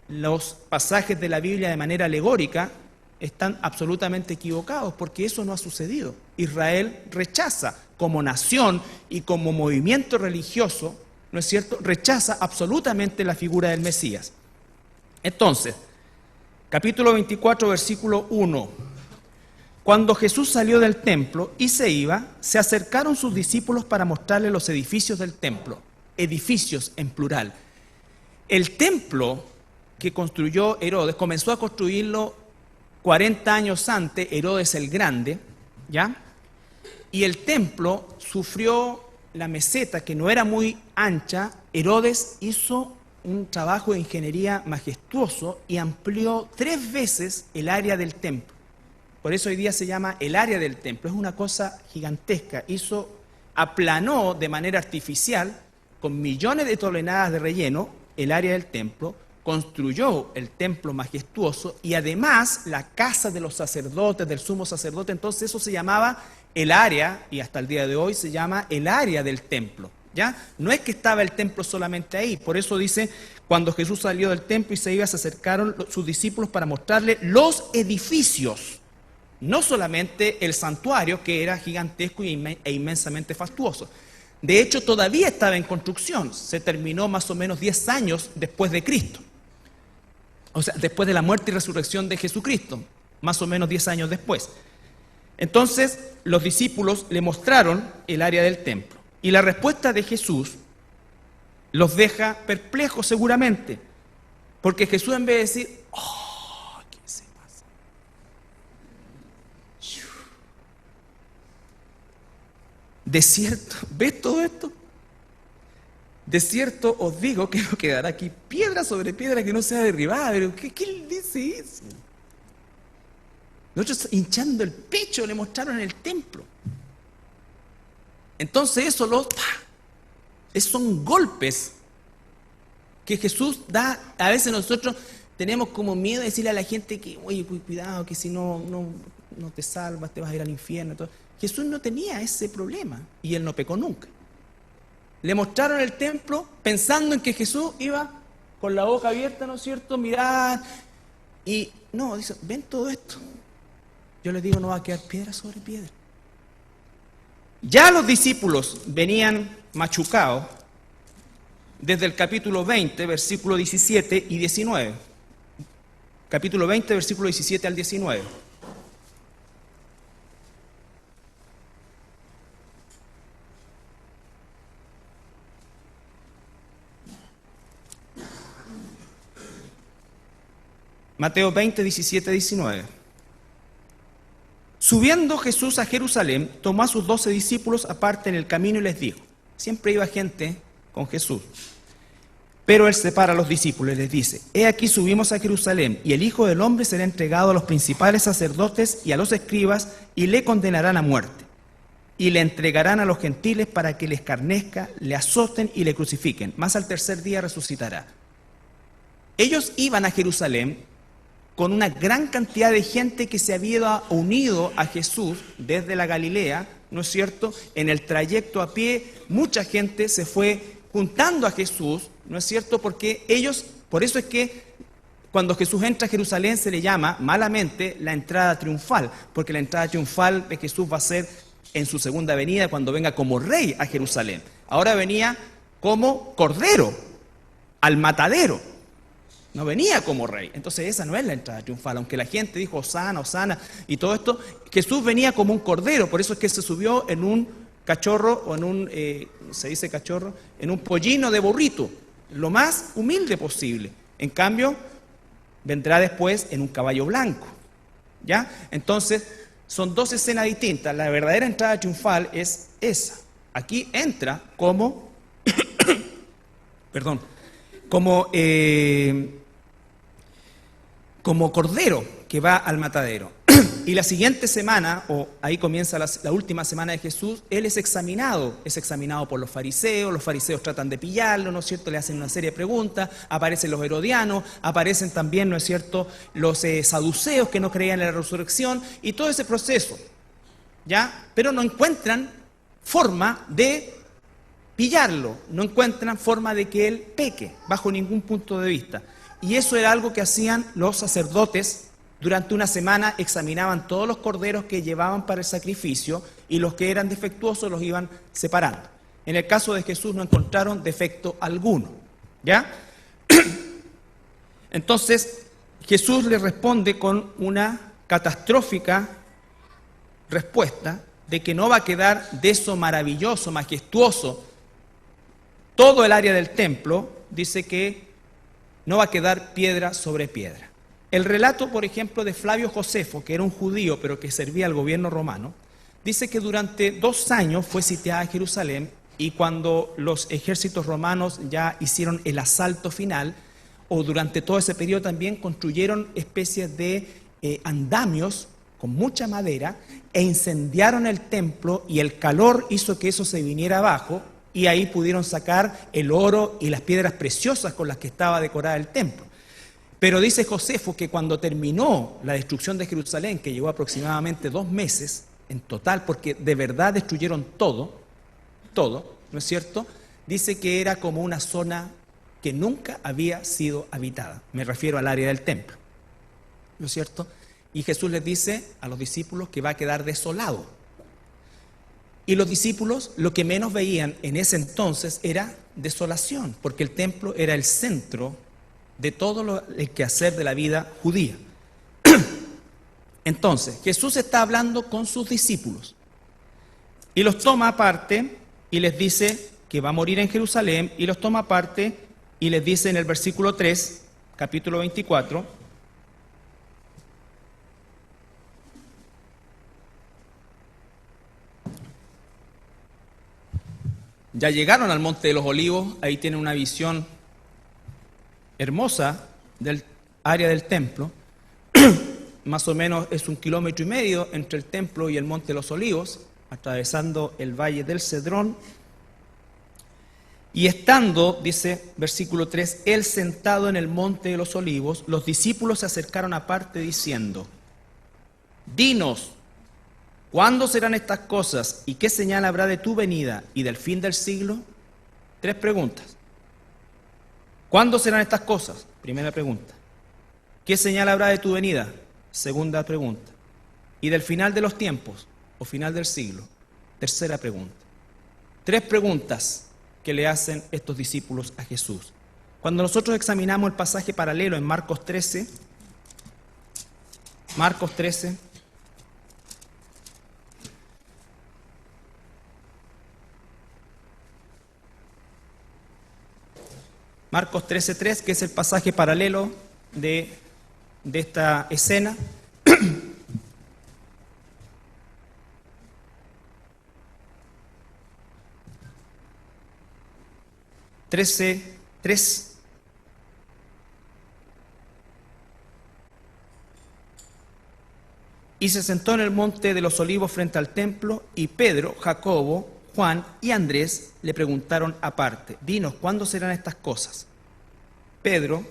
los pasajes de la Biblia de manera alegórica, están absolutamente equivocados, porque eso no ha sucedido. Israel rechaza como nación y como movimiento religioso, ¿no es cierto?, rechaza absolutamente la figura del Mesías. Entonces, capítulo 24, versículo 1. Cuando Jesús salió del templo y se iba, se acercaron sus discípulos para mostrarle los edificios del templo. Edificios en plural. El templo que construyó Herodes, comenzó a construirlo 40 años antes, Herodes el Grande, ¿ya? Y el templo sufrió la meseta, que no era muy ancha. Herodes hizo un trabajo de ingeniería majestuoso y amplió 3 veces el área del templo. Por eso hoy día se llama el área del templo. Es una cosa gigantesca. Aplanó de manera artificial, con millones de toneladas de relleno, el área del templo, construyó el templo majestuoso y además la casa de los sacerdotes, del sumo sacerdote. Entonces eso se llamaba el área, y hasta el día de hoy se llama el área del templo, ¿ya? No es que estaba el templo solamente ahí. Por eso dice, cuando Jesús salió del templo y se iba, se acercaron sus discípulos para mostrarle los edificios. No solamente el santuario, que era gigantesco e inmensamente fastuoso. De hecho, todavía estaba en construcción. Se terminó más o menos 10 años después de Cristo. O sea, después de la muerte y resurrección de Jesucristo. Más o menos 10 años después. Entonces los discípulos le mostraron el área del templo. Y la respuesta de Jesús los deja perplejos seguramente. Porque Jesús, en vez de decir, ¡oh! ¿Qué se pasa? De cierto, ¿ves todo esto? De cierto os digo que no quedará aquí piedra sobre piedra que no sea derribada. Pero ¿qué dice eso? Nosotros hinchando el pecho le mostraron el templo. Entonces esos son golpes que Jesús da. A veces nosotros tenemos como miedo de decirle a la gente que, oye, cuidado, que si no te salvas, te vas a ir al infierno. Todo. Jesús no tenía ese problema y él no pecó nunca. Le mostraron el templo pensando en que Jesús iba con la boca abierta, ¿no es cierto?, mirar. Y no, dice, ven todo esto. Yo les digo, no va a quedar piedra sobre piedra. Ya los discípulos venían machucados desde el capítulo 20, versículo 17 y 19. Capítulo 20, versículo 17 al 19. Mateo 20, 17, 19. Subiendo Jesús a Jerusalén, tomó a sus 12 discípulos aparte en el camino y les dijo, siempre iba gente con Jesús, pero él separa a los discípulos y les dice, he aquí subimos a Jerusalén y el Hijo del Hombre será entregado a los principales sacerdotes y a los escribas y le condenarán a muerte y le entregarán a los gentiles para que le escarnezca, le azoten y le crucifiquen, mas al tercer día resucitará. Ellos iban a Jerusalén con una gran cantidad de gente que se había unido a Jesús desde la Galilea, ¿no es cierto? En el trayecto a pie, mucha gente se fue juntando a Jesús, ¿no es cierto? Porque ellos, por eso es que cuando Jesús entra a Jerusalén se le llama malamente la entrada triunfal, porque la entrada triunfal de Jesús va a ser en su segunda venida cuando venga como rey a Jerusalén. Ahora venía como cordero al matadero. No venía como rey. Entonces esa no es la entrada triunfal. Aunque la gente dijo Hosana, Hosana y todo esto, Jesús venía como un cordero. Por eso es que se subió en un cachorro o en un, se dice cachorro, en un pollino de burrito. Lo más humilde posible. En cambio, vendrá después en un caballo blanco. ¿Ya? Entonces, son dos escenas distintas. La verdadera entrada triunfal es esa. Aquí entra como, perdón, como cordero que va al matadero. Y la siguiente semana, o ahí comienza la última semana de Jesús, él es examinado por los fariseos tratan de pillarlo, ¿no es cierto?, le hacen una serie de preguntas, aparecen los herodianos, aparecen también, ¿no es cierto?, los saduceos que no creían en la resurrección, y todo ese proceso, ¿ya? Pero no encuentran forma de pillarlo, no encuentran forma de que él peque, bajo ningún punto de vista. Y eso era algo que hacían los sacerdotes. Durante una semana examinaban todos los corderos que llevaban para el sacrificio y los que eran defectuosos los iban separando. En el caso de Jesús no encontraron defecto alguno, ¿ya? Entonces Jesús le responde con una catastrófica respuesta de que no va a quedar de eso maravilloso, majestuoso, todo el área del templo. Dice que no va a quedar piedra sobre piedra. El relato, por ejemplo, de Flavio Josefo, que era un judío pero que servía al gobierno romano, dice que durante 2 años fue sitiada Jerusalén, y cuando los ejércitos romanos ya hicieron el asalto final, o durante todo ese periodo también construyeron especies de andamios con mucha madera e incendiaron el templo, y el calor hizo que eso se viniera abajo, y ahí pudieron sacar el oro y las piedras preciosas con las que estaba decorada el templo. Pero dice Josefo que cuando terminó la destrucción de Jerusalén, que llevó aproximadamente 2 meses en total, porque de verdad destruyeron todo, ¿no es cierto? Dice que era como una zona que nunca había sido habitada. Me refiero al área del templo, ¿no es cierto? Y Jesús les dice a los discípulos que va a quedar desolado. Y los discípulos lo que menos veían en ese entonces era desolación, porque el templo era el centro de todo el quehacer de la vida judía. Entonces, Jesús está hablando con sus discípulos y los toma aparte y les dice que va a morir en Jerusalén, y los toma aparte y les dice en el versículo 3, capítulo 24, ya llegaron al Monte de los Olivos, ahí tienen una visión hermosa del área del templo, más o menos es 1,5 kilómetros entre el templo y el Monte de los Olivos, atravesando el valle del Cedrón. Y estando, dice versículo 3, él sentado en el Monte de los Olivos, los discípulos se acercaron aparte diciendo: dinos, ¿cuándo serán estas cosas y qué señal habrá de tu venida y del fin del siglo? 3 preguntas. ¿Cuándo serán estas cosas? Primera pregunta. ¿Qué señal habrá de tu venida? Segunda pregunta. ¿Y del final de los tiempos o final del siglo? Tercera pregunta. 3 preguntas que le hacen estos discípulos a Jesús. Cuando nosotros examinamos el pasaje paralelo en Marcos 13, Marcos 13:3, que es el pasaje paralelo de esta escena. 13:3. Y se sentó en el monte de los olivos frente al templo, y Pedro, Jacobo, Juan y Andrés le preguntaron aparte: dinos, ¿cuándo serán estas cosas? Pedro,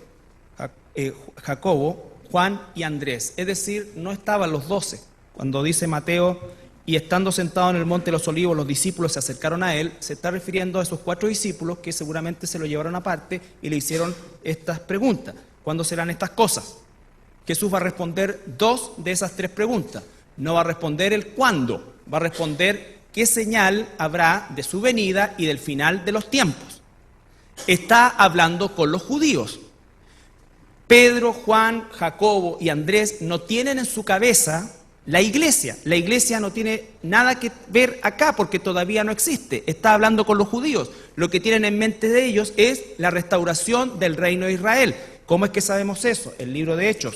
Jacobo, Juan y Andrés, es decir, no estaban los 12. Cuando dice Mateo, y estando sentado en el monte de los olivos, los discípulos se acercaron a él, se está refiriendo a esos 4 discípulos que seguramente se lo llevaron aparte y le hicieron estas preguntas: ¿cuándo serán estas cosas? Jesús va a responder 2 de esas 3 preguntas. No va a responder el cuándo, va a responder qué señal habrá de su venida y del final de los tiempos. Está hablando con los judíos. Pedro, Juan, Jacobo y Andrés no tienen en su cabeza la iglesia. La iglesia no tiene nada que ver acá porque todavía no existe. Está hablando con los judíos. Lo que tienen en mente de ellos es la restauración del reino de Israel. ¿Cómo es que sabemos eso? El libro de Hechos,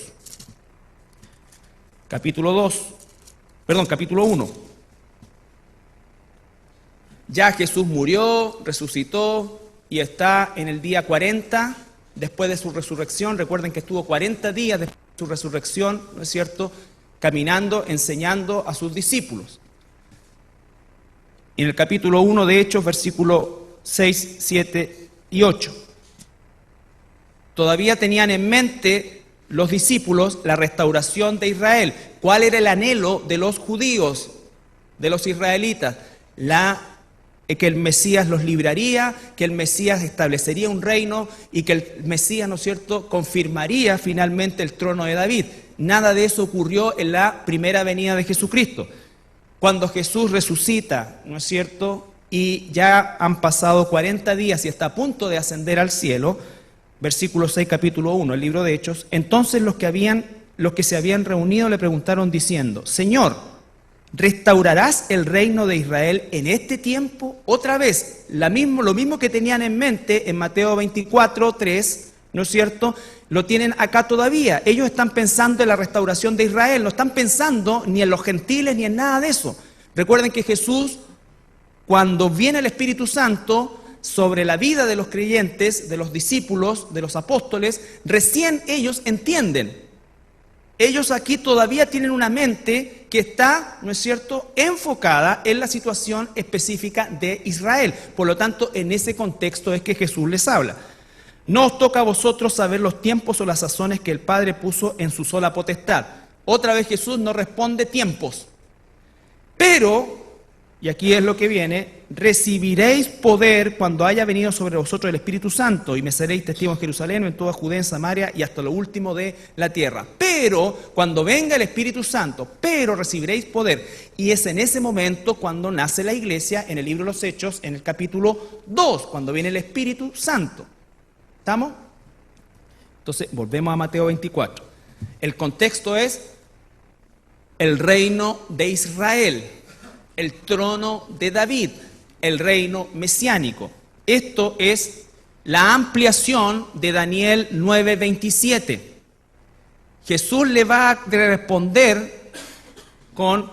capítulo 1. Ya Jesús murió, resucitó y está en el día 40 después de su resurrección. Recuerden que estuvo 40 días después de su resurrección, ¿no es cierto?, caminando, enseñando a sus discípulos. En el capítulo 1 de Hechos, versículos 6, 7 y 8. Todavía tenían en mente los discípulos la restauración de Israel. ¿Cuál era el anhelo de los judíos, de los israelitas? Que el Mesías los libraría, que el Mesías establecería un reino y que el Mesías, ¿no es cierto?, confirmaría finalmente el trono de David. Nada de eso ocurrió en la primera venida de Jesucristo. Cuando Jesús resucita, ¿no es cierto?, y ya han pasado 40 días y está a punto de ascender al cielo, versículo 6, capítulo 1, el libro de Hechos, entonces los que se habían reunido le preguntaron diciendo: Señor, ¿restaurarás el reino de Israel en este tiempo? Otra vez, lo mismo que tenían en mente en Mateo 24, 3, ¿no es cierto?, lo tienen acá todavía. Ellos están pensando en la restauración de Israel, no están pensando ni en los gentiles ni en nada de eso. Recuerden que Jesús, cuando viene el Espíritu Santo sobre la vida de los creyentes, de los discípulos, de los apóstoles, recién ellos entienden. Ellos aquí todavía tienen una mente que está, ¿no es cierto?, enfocada en la situación específica de Israel. Por lo tanto, en ese contexto es que Jesús les habla. No os toca a vosotros saber los tiempos o las sazones que el Padre puso en su sola potestad. Otra vez Jesús no responde tiempos. Pero, y aquí es lo que viene, recibiréis poder cuando haya venido sobre vosotros el Espíritu Santo, y me seréis testigos en Jerusalén, en toda Judea, en Samaria y hasta lo último de la tierra. Pero, cuando venga el Espíritu Santo, pero recibiréis poder. Y es en ese momento cuando nace la iglesia, en el libro de los Hechos, en el capítulo 2, cuando viene el Espíritu Santo. ¿Estamos? Entonces, volvemos a Mateo 24. El contexto es el reino de Israel, el trono de David, el reino mesiánico. Esto es la ampliación de Daniel 9:27. Jesús le va a responder con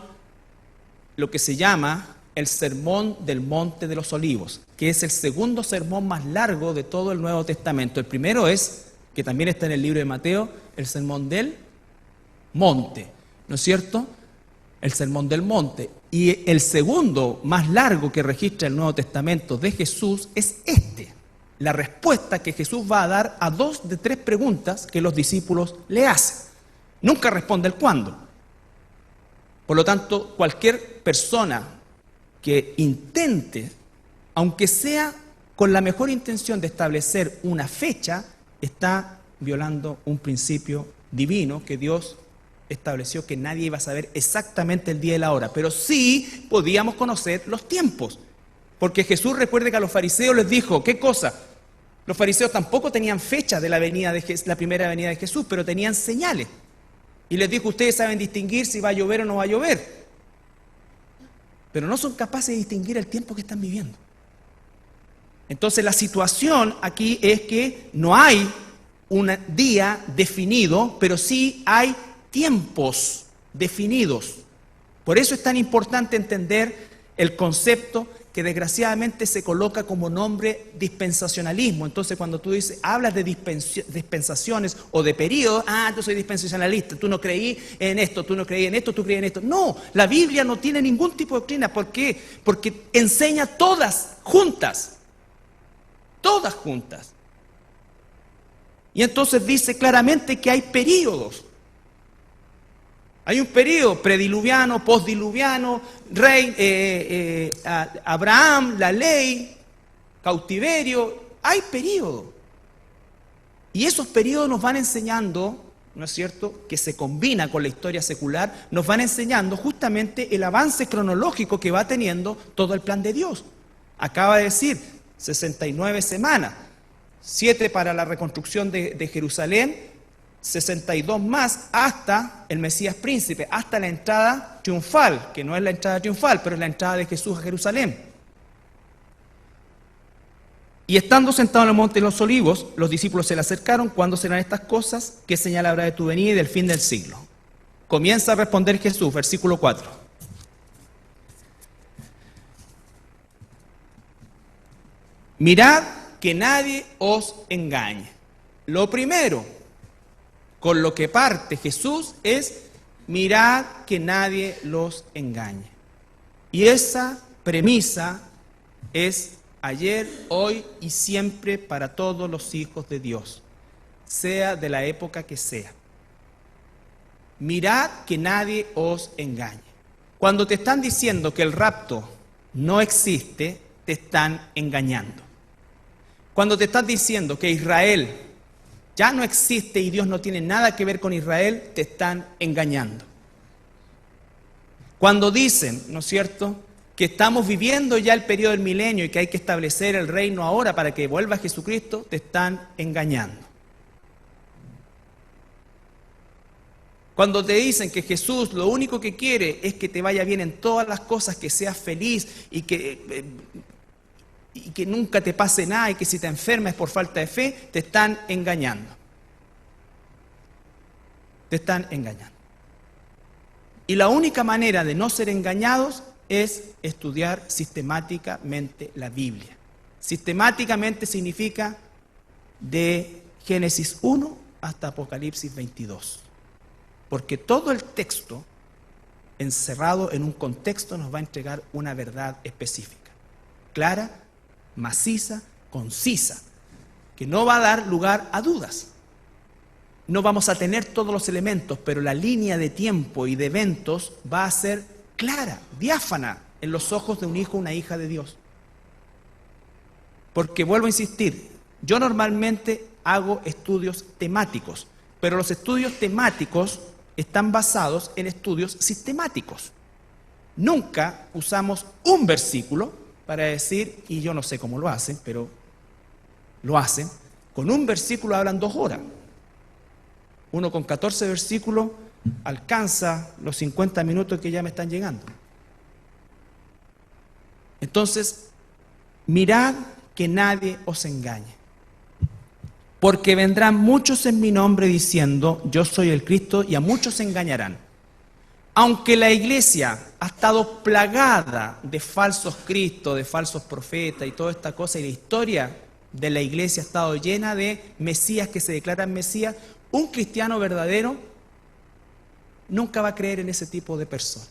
lo que se llama el Sermón del Monte de los Olivos, que es el segundo sermón más largo de todo el Nuevo Testamento. El primero es, que también está en el libro de Mateo, el Sermón del Monte, ¿no es cierto? El Sermón del Monte. Y el segundo más largo que registra el Nuevo Testamento de Jesús es este, la respuesta que Jesús va a dar a 2 de 3 preguntas que los discípulos le hacen. Nunca responde el cuándo. Por lo tanto, cualquier persona que intente, aunque sea con la mejor intención de establecer una fecha, está violando un principio divino que Dios estableció, que nadie iba a saber exactamente el día y la hora, pero sí podíamos conocer los tiempos. Porque Jesús, recuerde que a los fariseos les dijo, ¿qué cosa? Los fariseos tampoco tenían fecha de la primera venida de Jesús, pero tenían señales. Y les dijo, ustedes saben distinguir si va a llover o no va a llover, pero no son capaces de distinguir el tiempo que están viviendo. Entonces la situación aquí es que no hay un día definido, pero sí hay tiempos definidos. Por eso es tan importante entender el concepto que desgraciadamente se coloca como nombre dispensacionalismo. Entonces cuando tú dices, hablas de dispensaciones o de periodos, tú soy dispensacionalista, tú no creí en esto, tú no creí en esto, tú creí en esto. No, la Biblia no tiene ningún tipo de doctrina. ¿Por qué? Porque enseña todas juntas. Todas juntas. Y entonces dice claramente que hay periodos. Hay un periodo prediluviano, postdiluviano, Abraham, la ley, cautiverio. Hay periodos. Y esos periodos nos van enseñando, ¿no es cierto?, que se combina con la historia secular, nos van enseñando justamente el avance cronológico que va teniendo todo el plan de Dios. Acaba de decir, 69 semanas, 7 para la reconstrucción de Jerusalén, 62 más hasta el Mesías príncipe, hasta la entrada triunfal, que no es la entrada triunfal, pero es la entrada de Jesús a Jerusalén. Y estando sentado en el monte de los olivos, los discípulos se le acercaron. ¿Cuándo serán estas cosas? ¿Qué señal habrá de tu venida y del fin del siglo? Comienza a responder Jesús, versículo 4. Mirad que nadie os engañe. Lo primero con lo que parte Jesús es mirad que nadie los engañe. Y esa premisa es ayer, hoy y siempre para todos los hijos de Dios, sea de la época que sea. Mirad que nadie os engañe. Cuando te están diciendo que el rapto no existe, te están engañando. Cuando te están diciendo que Israel ya no existe y Dios no tiene nada que ver con Israel, te están engañando. Cuando dicen, ¿no es cierto?, que estamos viviendo ya el periodo del milenio y que hay que establecer el reino ahora para que vuelva Jesucristo, te están engañando. Cuando te dicen que Jesús lo único que quiere es que te vaya bien en todas las cosas, que seas feliz y que nunca te pase nada y que si te enfermas por falta de fe, te están engañando. Te están engañando. Y la única manera de no ser engañados es estudiar sistemáticamente la Biblia. Sistemáticamente significa de Génesis 1 hasta Apocalipsis 22. Porque todo el texto, encerrado en un contexto, nos va a entregar una verdad específica, clara, maciza, concisa, que no va a dar lugar a dudas. No vamos a tener todos los elementos, pero la línea de tiempo y de eventos va a ser clara, diáfana en los ojos de un hijo o una hija de Dios. Porque vuelvo a insistir, yo normalmente hago estudios temáticos, pero los estudios temáticos están basados en estudios sistemáticos. Nunca usamos un versículo para decir, y yo no sé cómo lo hacen, pero lo hacen, con un versículo hablan 2 horas. Uno con 14 versículos alcanza los 50 minutos que ya me están llegando. Entonces, mirad que nadie os engañe, porque vendrán muchos en mi nombre diciendo, yo soy el Cristo, y a muchos se engañarán. Aunque la iglesia ha estado plagada de falsos cristos, de falsos profetas y toda esta cosa, y la historia de la iglesia ha estado llena de mesías que se declaran mesías, un cristiano verdadero nunca va a creer en ese tipo de personas.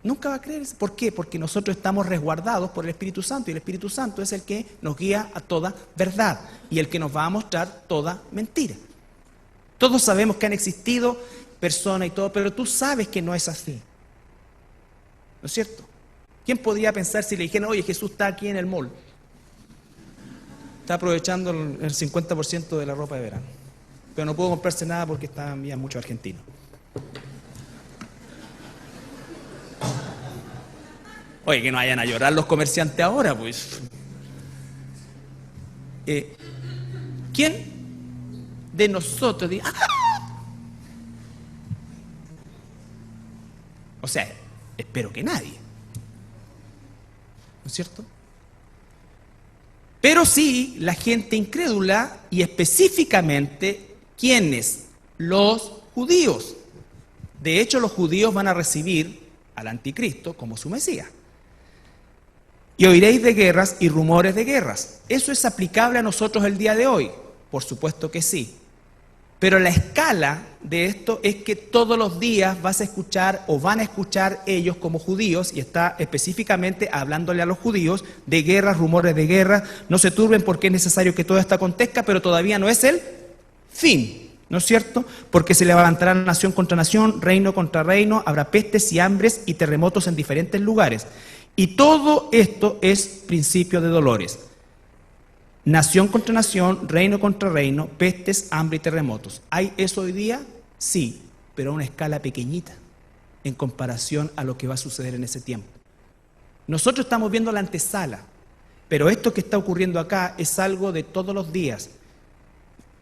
Nunca va a creer. ¿Por qué? Porque nosotros estamos resguardados por el Espíritu Santo, y el Espíritu Santo es el que nos guía a toda verdad y el que nos va a mostrar toda mentira. Todos sabemos que han existido personas y todo, pero tú sabes que no es así. ¿No es cierto? ¿Quién podría pensar si le dijeran, oye, Jesús está aquí en el mall? Está aprovechando el 50% de la ropa de verano, pero no puedo comprarse nada porque están bien muchos argentinos. Oye, que no vayan a llorar los comerciantes ahora, pues. ¿Quién de nosotros dice, O sea, espero que nadie, ¿no es cierto? Pero sí la gente incrédula, y específicamente, ¿quiénes? Los judíos. De hecho, los judíos van a recibir al anticristo como su Mesías. Y oiréis de guerras y rumores de guerras. ¿Eso es aplicable a nosotros el día de hoy? Por supuesto que sí. Pero la escala de esto es que todos los días vas a escuchar, o van a escuchar ellos como judíos, y está específicamente hablándole a los judíos de guerras, rumores de guerra. No se turben porque es necesario que todo esto acontezca, pero todavía no es el fin, ¿no es cierto? Porque se levantará nación contra nación, reino contra reino, habrá pestes y hambres y terremotos en diferentes lugares. Y todo esto es principio de dolores. Nación contra nación, reino contra reino, pestes, hambre y terremotos. ¿Hay eso hoy día? Sí, pero a una escala pequeñita en comparación a lo que va a suceder en ese tiempo. Nosotros estamos viendo la antesala, pero esto que está ocurriendo acá es algo de todos los días.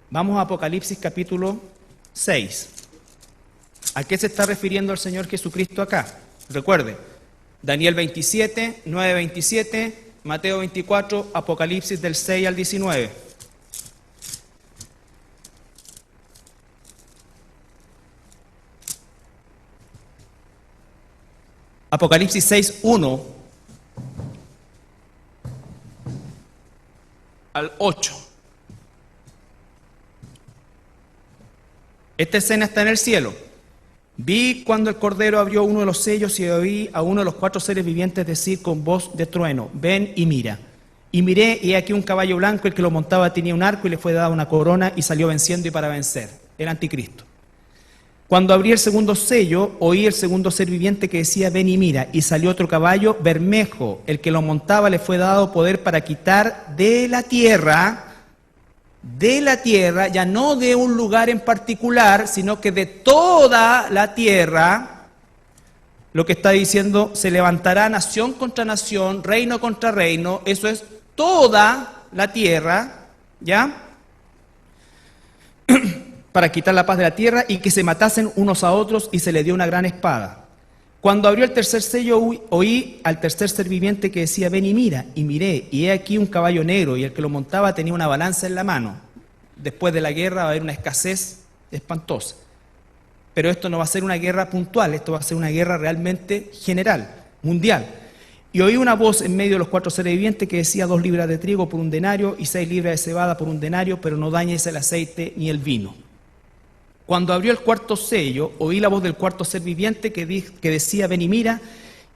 Vamos a Apocalipsis capítulo 6. ¿A qué se está refiriendo el Señor Jesucristo acá? Recuerde, Daniel 27, 9-27, Mateo 24, Apocalipsis del 6 al 19. Apocalipsis 6, 1 al 8. Esta escena está en el cielo. Vi cuando el Cordero abrió uno de los sellos y oí a uno de los 4 seres vivientes decir con voz de trueno, ven y mira. Y miré, y he aquí un caballo blanco, el que lo montaba tenía un arco y le fue dada una corona y salió venciendo y para vencer, el anticristo. Cuando abrí el segundo sello, oí el segundo ser viviente que decía, ven y mira, y salió otro caballo bermejo, el que lo montaba le fue dado poder para quitar de la tierra, ya no de un lugar en particular, sino que de toda la tierra. Lo que está diciendo, se levantará nación contra nación, reino contra reino, eso es toda la tierra, ¿ya? Para quitar la paz de la tierra y que se matasen unos a otros, y se le dio una gran espada. Cuando abrió el tercer sello, oí al tercer ser viviente que decía, ven y mira, y miré, y he aquí un caballo negro, y el que lo montaba tenía una balanza en la mano. Después de la guerra va a haber una escasez espantosa. Pero esto no va a ser una guerra puntual, esto va a ser una guerra realmente general, mundial. Y oí una voz en medio de los 4 seres vivientes que decía, 2 libras de trigo por un denario y 6 libras de cebada por un denario, pero no dañes el aceite ni el vino. Cuando abrió el cuarto sello, oí la voz del cuarto ser viviente que decía, ven y mira,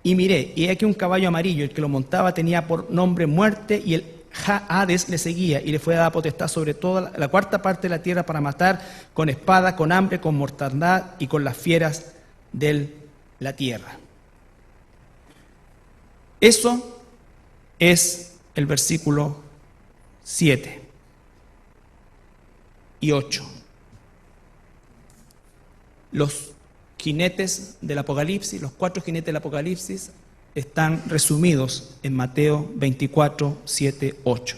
y miré, y he aquí un caballo amarillo, el que lo montaba tenía por nombre muerte, y el Hades le seguía, y le fue dada potestad sobre toda la cuarta parte de la tierra para matar con espada, con hambre, con mortandad y con las fieras de la tierra. Eso es el versículo 7 y 8. Los jinetes del Apocalipsis, los 4 jinetes del Apocalipsis, están resumidos en Mateo 24, 7, 8.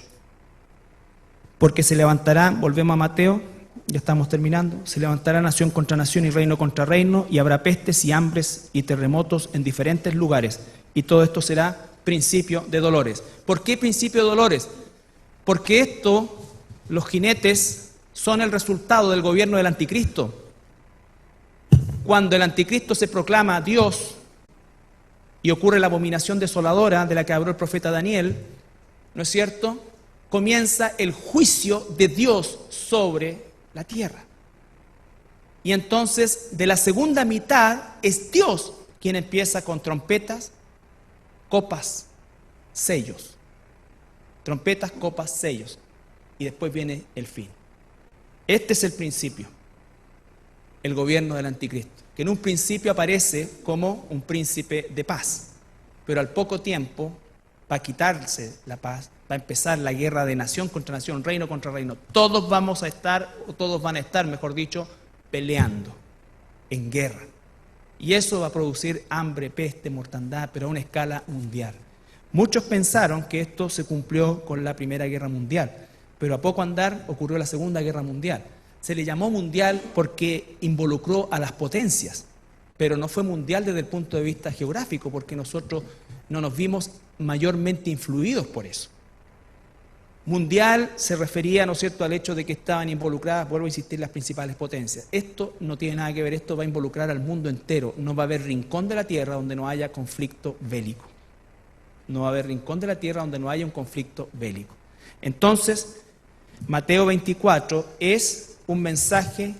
Porque se levantarán, volvemos a Mateo ya estamos terminando, se levantará nación contra nación y reino contra reino, y habrá pestes y hambres y terremotos en diferentes lugares, y todo esto será principio de dolores. ¿Por qué principio de dolores? Porque esto, los jinetes, son el resultado del gobierno del anticristo. Cuando el anticristo se proclama Dios y ocurre la abominación desoladora de la que habló el profeta Daniel, ¿no es cierto?, comienza el juicio de Dios sobre la tierra. Y entonces, de la segunda mitad, es Dios quien empieza con trompetas, copas, sellos. Trompetas, copas, sellos. Y después viene el fin. Este es el principio. El gobierno del anticristo, que en un principio aparece como un príncipe de paz, pero al poco tiempo va a quitarse la paz, va a empezar la guerra de nación contra nación, reino contra reino. Todos vamos a estar, o todos van a estar, mejor dicho, peleando en guerra. Y eso va a producir hambre, peste, mortandad, pero a una escala mundial. Muchos pensaron que esto se cumplió con la Primera Guerra Mundial, pero a poco andar ocurrió la Segunda Guerra Mundial. Se le llamó mundial porque involucró a las potencias, pero no fue mundial desde el punto de vista geográfico, porque nosotros no nos vimos mayormente influidos por eso. Mundial se refería, ¿no es cierto?, al hecho de que estaban involucradas, vuelvo a insistir, las principales potencias. Esto no tiene nada que ver, esto va a involucrar al mundo entero. No va a haber rincón de la tierra donde no haya conflicto bélico. No va a haber rincón de la tierra donde no haya un conflicto bélico. Entonces, Mateo 24 es un mensaje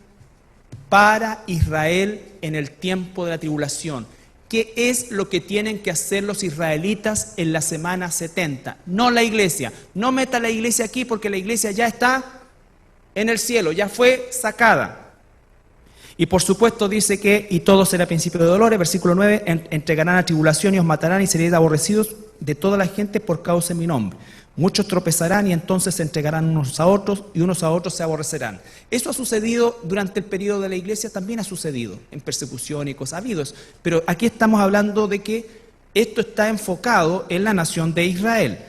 para Israel en el tiempo de la tribulación. ¿Qué es lo que tienen que hacer los israelitas en la semana 70? No la iglesia. No meta la iglesia aquí porque la iglesia ya está en el cielo, ya fue sacada. Y por supuesto dice que, y todo será principio de dolores, versículo 9, entregarán a tribulación y os matarán y seréis aborrecidos de toda la gente por causa de mi nombre. Muchos tropezarán y entonces se entregarán unos a otros y unos a otros se aborrecerán. Eso ha sucedido durante el periodo de la iglesia, también ha sucedido en persecución y cosas, ha habido eso. Pero aquí estamos hablando de que esto está enfocado en la nación de Israel.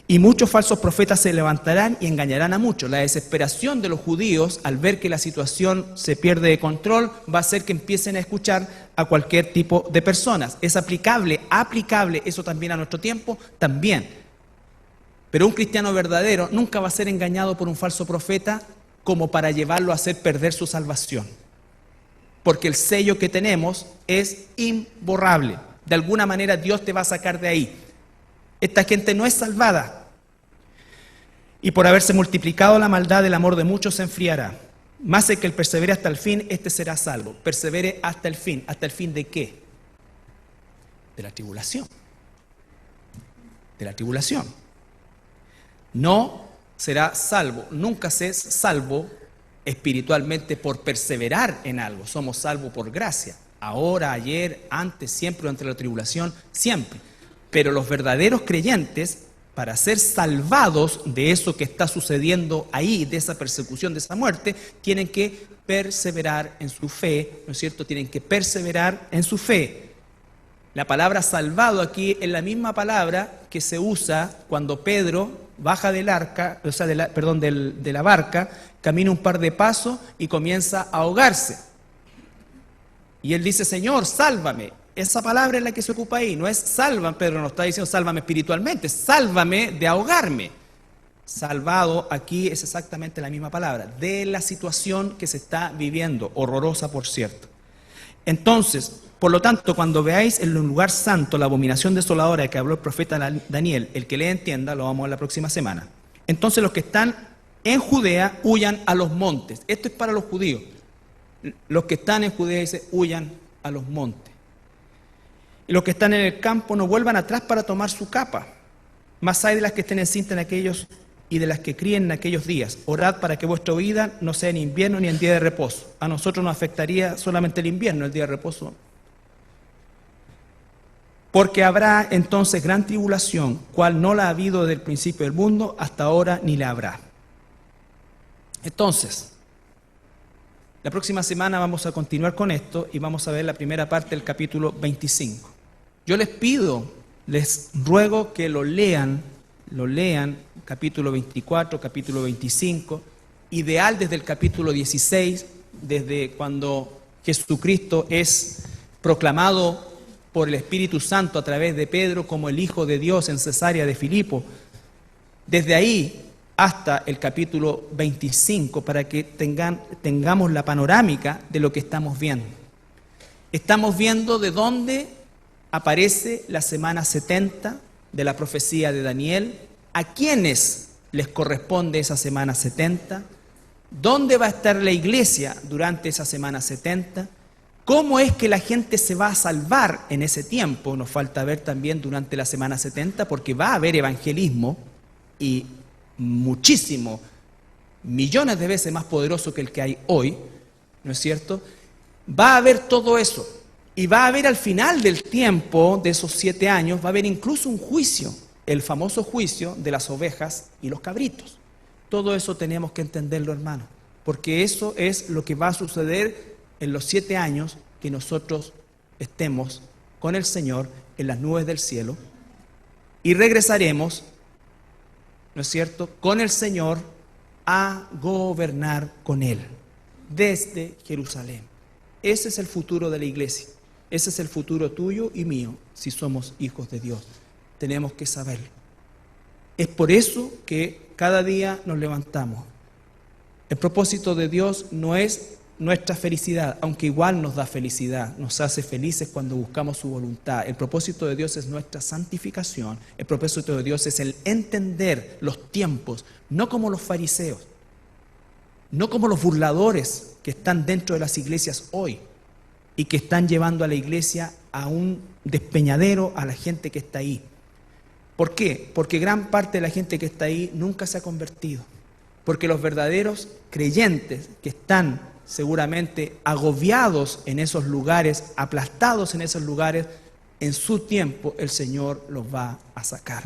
Y muchos falsos profetas se levantarán y engañarán a muchos. La desesperación de los judíos al ver que la situación se pierde de control va a hacer que empiecen a escuchar a cualquier tipo de personas. ¿Es aplicable eso también a nuestro tiempo? También. Pero un cristiano verdadero nunca va a ser engañado por un falso profeta como para llevarlo a hacer perder su salvación. Porque el sello que tenemos es imborrable. De alguna manera Dios te va a sacar de ahí. Esta gente no es salvada. Y por haberse multiplicado la maldad, el amor de muchos se enfriará. Más el que el persevere hasta el fin, este será salvo. Persevere hasta el fin. ¿Hasta el fin de qué? De la tribulación. De la tribulación. No será salvo, nunca se es salvo espiritualmente por perseverar en algo. Somos salvos por gracia, ahora, ayer, antes, siempre, durante la tribulación, siempre. Pero los verdaderos creyentes, para ser salvados de eso que está sucediendo ahí, de esa persecución, de esa muerte, tienen que perseverar en su fe, ¿no es cierto? Tienen que perseverar en su fe. La palabra salvado aquí es la misma palabra que se usa cuando Pedro baja del arca, o sea, de la barca, camina un par de pasos y comienza a ahogarse. Y él dice, Señor, sálvame. Esa palabra es la que se ocupa ahí, no es sálvame, Pedro no está diciendo sálvame espiritualmente, sálvame de ahogarme. Salvado aquí es exactamente la misma palabra, de la situación que se está viviendo, horrorosa por cierto. Entonces, por lo tanto, cuando veáis en el lugar santo la abominación desoladora de que habló el profeta Daniel, el que le entienda, lo vamos a ver la próxima semana. Entonces los que están en Judea huyan a los montes. Esto es para los judíos. Los que están en Judea dice huyan a los montes. Y los que están en el campo no vuelvan atrás para tomar su capa. Más hay de las que estén encintas en aquellos y de las que críen en aquellos días. Orad para que vuestra vida no sea en invierno ni en día de reposo. A nosotros nos afectaría solamente el invierno, el día de reposo. Porque habrá entonces gran tribulación, cual no la ha habido desde el principio del mundo hasta ahora ni la habrá. Entonces, la próxima semana vamos a continuar con esto y vamos a ver la primera parte del capítulo 25. Yo les pido, les ruego que lo lean, capítulo 24, capítulo 25, ideal desde el capítulo 16, desde cuando Jesucristo es proclamado por el Espíritu Santo a través de Pedro como el Hijo de Dios en Cesarea de Filipo, desde ahí hasta el capítulo 25, para que tengamos la panorámica de lo que estamos viendo. Estamos viendo de dónde aparece la semana 70 de la profecía de Daniel, a quiénes les corresponde esa semana 70, dónde va a estar la iglesia durante esa semana 70, cómo es que la gente se va a salvar en ese tiempo. Nos falta ver también durante la semana 70, porque va a haber evangelismo y muchísimo, millones de veces más poderoso que el que hay hoy, ¿no es cierto? Va a haber todo eso, y va a haber al final del tiempo de esos 7 años, va a haber incluso un juicio, el famoso juicio de las ovejas y los cabritos. Todo eso tenemos que entenderlo, hermano, porque eso es lo que va a suceder en los 7 años que nosotros estemos con el Señor en las nubes del cielo, y regresaremos, ¿no es cierto?, con el Señor a gobernar con Él desde Jerusalén. Ese es el futuro de la iglesia. Ese es el futuro tuyo y mío, si somos hijos de Dios. Tenemos que saberlo. Es por eso que cada día nos levantamos. El propósito de Dios no es nuestra felicidad, aunque igual nos da felicidad, nos hace felices cuando buscamos su voluntad. El propósito de Dios es nuestra santificación. El propósito de Dios es el entender los tiempos, no como los fariseos, no como los burladores que están dentro de las iglesias hoy y que están llevando a la iglesia a un despeñadero a la gente que está ahí. ¿Por qué? Porque gran parte de la gente que está ahí nunca se ha convertido. Porque los verdaderos creyentes que están seguramente agobiados en esos lugares, aplastados en esos lugares, en su tiempo el Señor los va a sacar.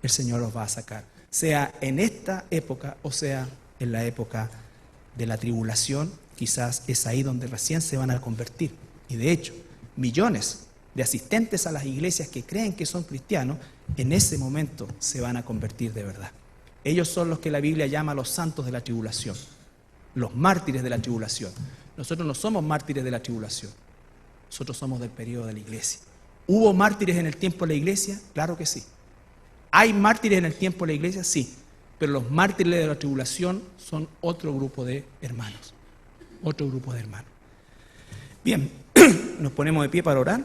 El Señor los va a sacar. Sea en esta época o sea en la época de la tribulación, quizás es ahí donde recién se van a convertir. Y de hecho, millones de asistentes a las iglesias que creen que son cristianos, en ese momento se van a convertir de verdad. Ellos son los que la Biblia llama los santos de la tribulación, los mártires de la tribulación. Nosotros no somos mártires de la tribulación, nosotros somos del periodo de la iglesia. ¿Hubo mártires en el tiempo de la iglesia? Claro que sí. ¿Hay mártires en el tiempo de la iglesia? Sí. Pero los mártires de la tribulación son otro grupo de hermanos. Otro grupo de hermanos. Bien, nos ponemos de pie para orar.